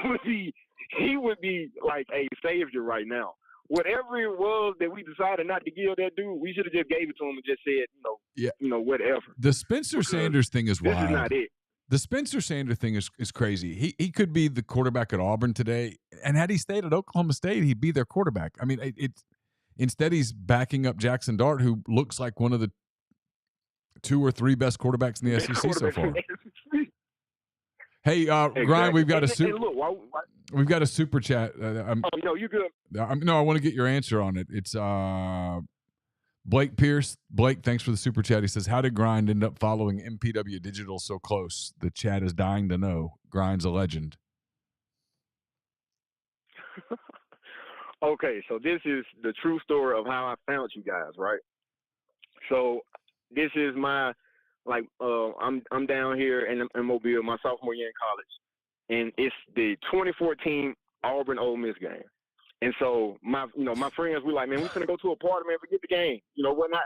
would be like a savior right now. Whatever it was that we decided not to give that dude, we should have just gave it to him and just said, whatever. The Spencer Sanders thing is wild. This is not it. The Spencer Sanders thing is crazy. He could be the quarterback at Auburn today, and had he stayed at Oklahoma State, he'd be their quarterback. I mean, instead he's backing up Jackson Dart, who looks like one of the 2 or 3 best quarterbacks in the SEC so far. Hey, exactly. Grind, we've got we've got a super chat. You good? No, I want to get your answer on it. It's Blake Pierce. Blake, thanks for the super chat. He says, how did Grind end up following MPW Digital so close? The chat is dying to know. Grind's a legend. Okay, so this is the true story of how I found you guys, right? So this is my I'm down here in Mobile, my sophomore year in college, and it's the 2014 Auburn Ole Miss game. And so my friends were like, man, we're gonna go to a party, man, forget the game, whatnot.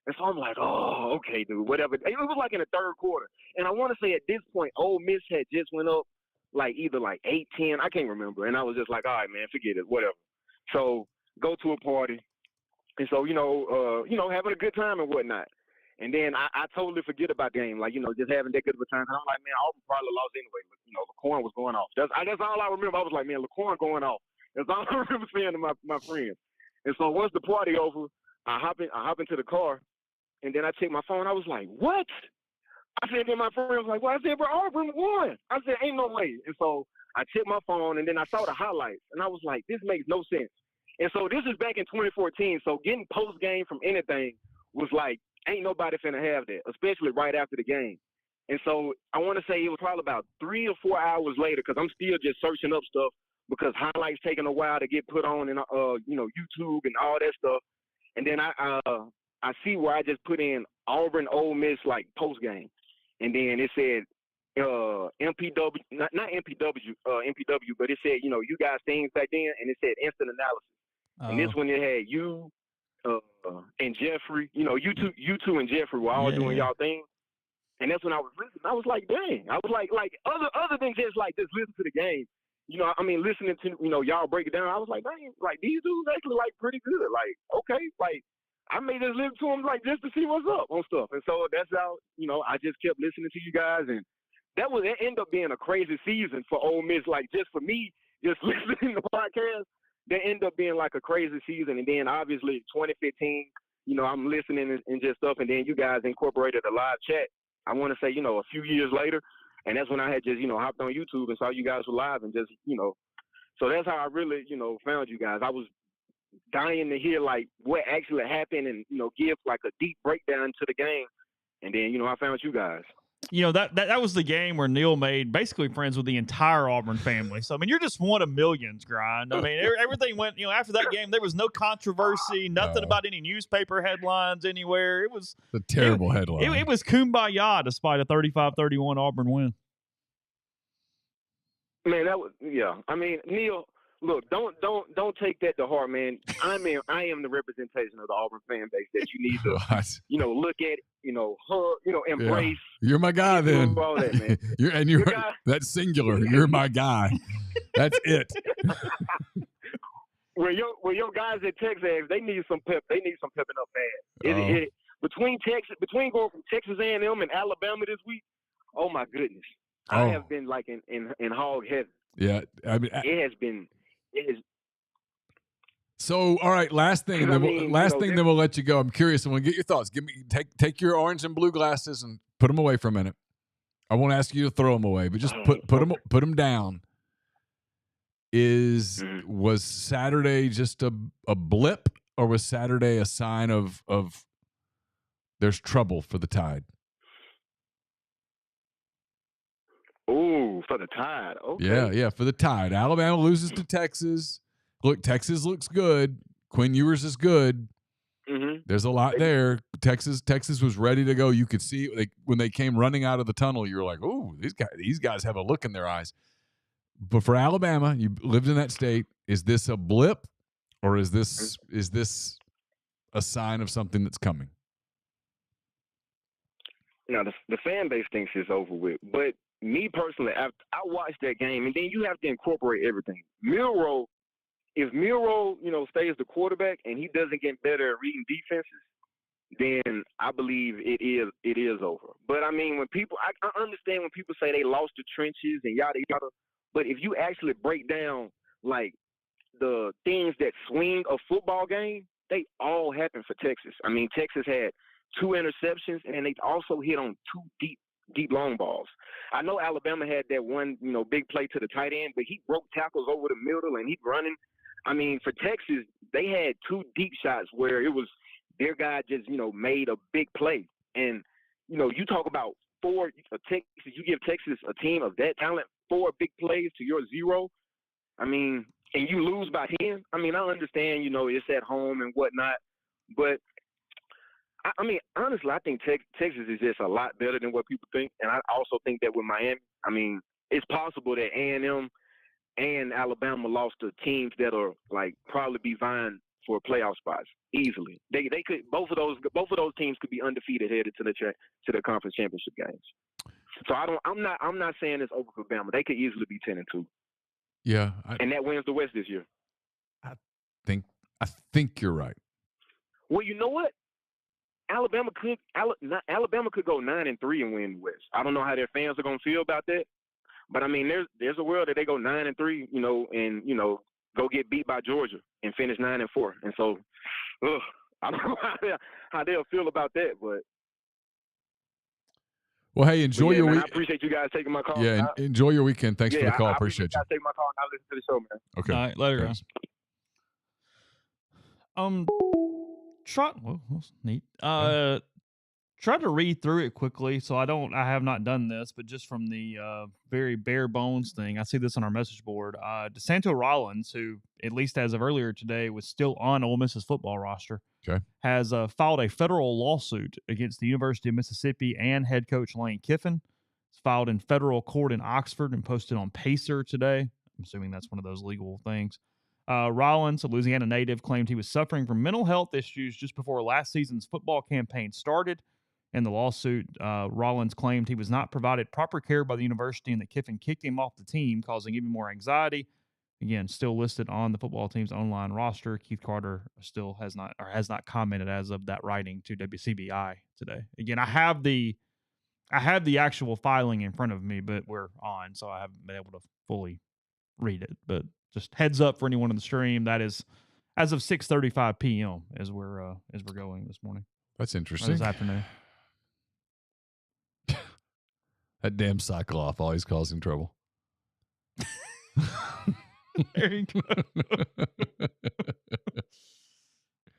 And so I'm like, oh, okay, dude, whatever. It was like in the third quarter, and I want to say at this point, Ole Miss had just went up either 8-10, I can't remember, and I was just like, all right, man, forget it, whatever. So go to a party, and so having a good time and whatnot. And then I totally forget about the game, just having that good of a time. And I'm like, man, Auburn probably lost anyway. LaCorn was going off. That's all I remember. I was like, man, LaCorn going off. That's all I remember saying to my friends. And so once the party over, I hop into the car, and then I check my phone. I was like, what? I said, then my friend was like, well, I said, bro, Auburn won. I said, ain't no way. And so I checked my phone, and then I saw the highlights, and I was like, this makes no sense. And so this is back in 2014. So getting post game from anything was like, ain't nobody finna have that, especially right after the game. And so I want to say it was probably about 3 or 4 hours later, because I'm still just searching up stuff because highlights taking a while to get put on in YouTube and all that stuff. And then I see where I just put in Auburn Ole Miss post game, and then it said MPW, not MPW, but it said you guys things back then, and it said instant analysis. And this one it had you. And Jeffrey, you two and Jeffrey were all doing y'all thing. And that's when I was listening. I was like, dang. I was like other than just listen to the game. Listening to, y'all break it down. I was like, dang, these dudes actually pretty good. Okay, I may just listen to them just to see what's up on stuff. And so that's how, I just kept listening to you guys. And that ended up being a crazy season for Ole Miss. Just for me, just listening to the podcast. That ended up being a crazy season. And then obviously 2015, I'm listening and just stuff. And then you guys incorporated a live chat, I want to say, a few years later. And that's when I had just, hopped on YouTube and saw you guys were live and just, so that's how I really, found you guys. I was dying to hear what actually happened and, give a deep breakdown to the game. And then, I found you guys. That was the game where Neal made basically friends with the entire Auburn family. So, you're just one of millions, Grind. Everything went, after that game, there was no controversy, nothing about any newspaper headlines anywhere. It was a terrible headline. It was kumbaya despite a 35-31 Auburn win. Man, that was, yeah. Neal, look, don't take that to heart, man. I am the representation of the Auburn fan base that you need to, look at, hug, embrace. Yeah. You're my guy, then. All that, man. you're that's singular. You're my guy. That's it. Where your guys at Texas, they need some pep. They need some pepping up bad. Between going from Texas A&M and Alabama this week, oh my goodness, I have been in hog heaven. Yeah, it has been. So, all right, last thing, then we'll let you go. I'm curious. I want to get your thoughts. Take your orange and blue glasses and put them away for a minute. I won't ask you to throw them away, but just put them down. Was Saturday just a blip, or was Saturday a sign of there's trouble for the Tide? Oh, for the Tide. Okay. Yeah, for the Tide. Alabama loses to Texas. Look, Texas looks good. Quinn Ewers is good. Mm-hmm. There's a lot there. Texas was ready to go. You could see when they came running out of the tunnel. You were like, "Oh, these guys have a look in their eyes." But for Alabama, you lived in that state. Is this a blip, or is this a sign of something that's coming? Now, the fan base thinks it's over with. But me personally, I watched that game, and then you have to incorporate everything. If Milroe, stays the quarterback and he doesn't get better at reading defenses, then I believe it is over. But I mean, when people, I understand when people say they lost the trenches and yada yada. But if you actually break down like the things that swing a football game, they all happen for Texas. I mean, Texas had 2 interceptions and they also hit on 2 deep long balls. I know Alabama had that one, big play to the tight end, but he broke tackles over the middle and he's running. I mean, for Texas, they had 2 deep shots where it was their guy just, made a big play. And, you talk about Texas, you give Texas a team of that talent, 4 big plays to your 0. I mean, and you lose by 10. I mean, I understand, it's at home and whatnot. But, I mean, honestly, I think Texas is just a lot better than what people think. And I also think that with Miami, I mean, it's possible that A&M and Alabama lost to teams that are like probably be vying for playoff spots easily. They could both of those teams could be undefeated headed to the conference championship games. So I'm not saying it's over for Bama. They could easily be 10-2. Yeah, and that wins the West this year. I think you're right. Well, you know what? Alabama could go 9-3 and win the West. I don't know how their fans are gonna feel about that. But I mean, there's a world that they go 9-3, and go get beat by Georgia and finish 9-4. And so, I don't know how they'll feel about that. But well, hey, enjoy your week. I appreciate you guys taking my call. Yeah, enjoy your weekend. Thanks for the call. I appreciate you. guys taking my call, and I'll listen to the show, man. Okay. All right, later, guys. Neat. Try to read through it quickly. So I have not done this, but just from the very bare bones thing, I see this on our message board. DeSanto Rollins, who at least as of earlier today was still on Ole Miss's football roster, has filed a federal lawsuit against the University of Mississippi and head coach Lane Kiffin. It's filed in federal court in Oxford and posted on Pacer today. I'm assuming that's one of those legal things. Rollins, a Louisiana native, claimed he was suffering from mental health issues just before last season's football campaign started. In the lawsuit, Rollins claimed he was not provided proper care by the university and that Kiffin kicked him off the team, causing even more anxiety. Again, still listed on the football team's online roster. Keith Carter still has not commented as of that writing to WCBI today. Again, I have the actual filing in front of me, but we're on, so I haven't been able to fully read it. But just heads up for anyone on the stream, that is as of 6:35 p.m. as we're going this morning. That's interesting. This afternoon. That damn cycle off always causing trouble. There you go.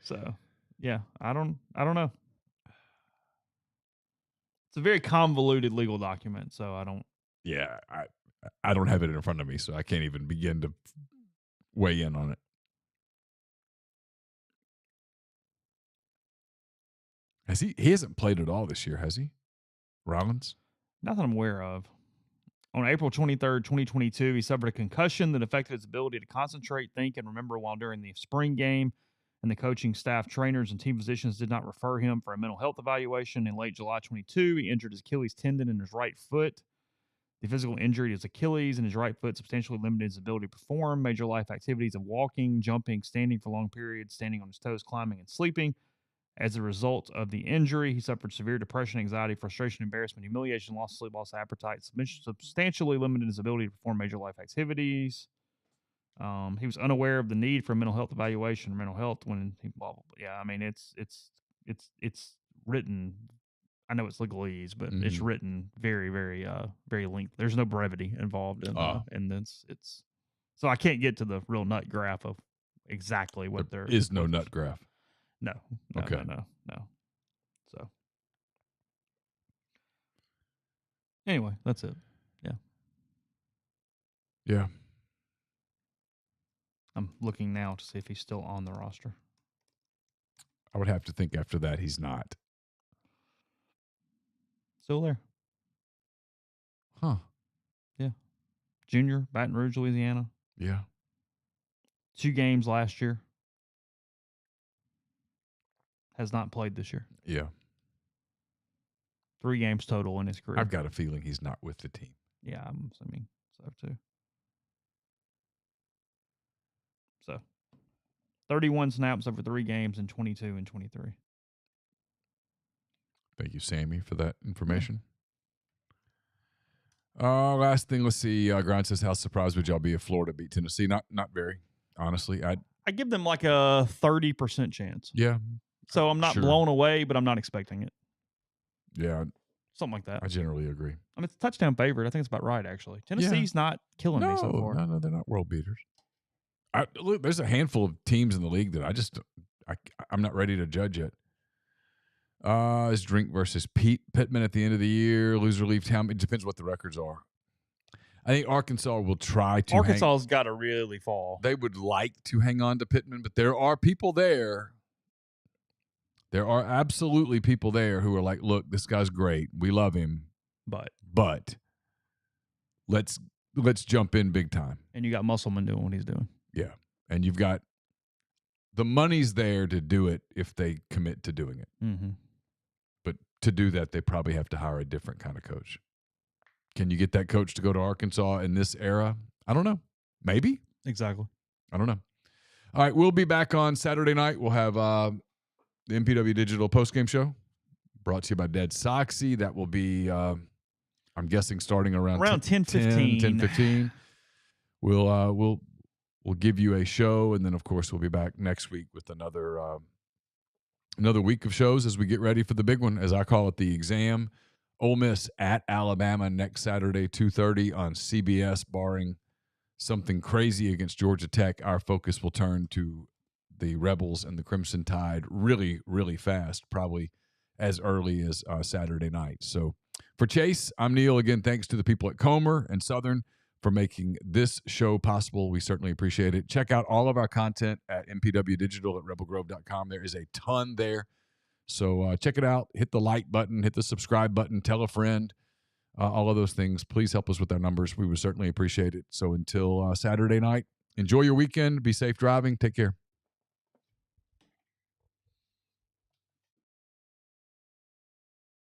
So, yeah, I don't know. It's a very convoluted legal document, so I don't. Yeah, I don't have it in front of me, so I can't even begin to weigh in on it. He hasn't played at all this year, has he? Rollins? Nothing I'm aware of. On April 23rd, 2022, he suffered a concussion that affected his ability to concentrate, think, and remember while during the spring game, and the coaching staff, trainers, and team physicians did not refer him for a mental health evaluation. In late July 22, he injured his Achilles tendon in his right foot. The physical injury to his Achilles and his right foot substantially limited his ability to perform major life activities of walking, jumping, standing for long periods, standing on his toes, climbing, and sleeping. As a result of the injury, he suffered severe depression, anxiety, frustration, embarrassment, humiliation, loss of sleep, loss of appetite, substantially limited his ability to perform major life activities. He was unaware of the need for a mental health evaluation or mental health when he blah, blah, blah. Yeah, I mean it's written. I know it's legalese, but it's written very, very, very lengthy. There's no brevity involved in this. It's so I can't get to the real nut graph of exactly what there is. No nut graph. No. Okay. No. So anyway, that's it. Yeah. Yeah. I'm looking now to see if he's still on the roster. I would have to think after that he's not. Still there. Huh. Yeah. Junior, Baton Rouge, Louisiana. Yeah. 2 games last year. Has not played this year. Yeah. 3 games total in his career. I've got a feeling he's not with the team. Yeah, I'm assuming so too. So 31 snaps over 3 games in 22 and 23. Thank you, Sammy, for that information. Last thing, let's see. Grind says, how surprised would y'all be if Florida beat Tennessee? Not very, honestly. I give them like a 30% chance. Yeah. So I'm not blown away, but I'm not expecting it. Yeah. Something like that. I generally agree. I mean, it's a touchdown favorite. I think it's about right, actually. Tennessee's not killing me so far. No, they're not world beaters. Look, there's a handful of teams in the league that I'm not ready to judge yet. Is Drink versus Pittman at the end of the year. Loser leave town. It depends what the records are. I think Arkansas will try to. Arkansas's got to really fall. They would like to hang on to Pittman, but there are people there. There are absolutely people there who are like, look, this guy's great. We love him. But let's jump in big time. And you got Musselman doing what he's doing. Yeah. And you've got the money's there to do it if they commit to doing it. Mm-hmm. But to do that, they probably have to hire a different kind of coach. Can you get that coach to go to Arkansas in this era? I don't know. Maybe. Exactly. I don't know. All right. We'll be back on Saturday night. We'll have the MPW Digital postgame show brought to you by Dead Soxy. That will be, I'm guessing, starting around 10:15. 10:15. We'll give you a show, and then, of course, we'll be back next week with another week of shows as we get ready for the big one, as I call it, the exam. Ole Miss at Alabama next Saturday, 2:30 on CBS, barring something crazy against Georgia Tech. Our focus will turn to the Rebels and the Crimson Tide really, really fast, probably as early as Saturday night. So for Chase, I'm Neal. Again, thanks to the people at Comer and Southern for making this show possible. We certainly appreciate it. Check out all of our content at MPW Digital at rebelgrove.com. There is a ton there. So check it out. Hit the like button. Hit the subscribe button. Tell a friend. All of those things. Please help us with our numbers. We would certainly appreciate it. So until Saturday night, enjoy your weekend. Be safe driving. Take care.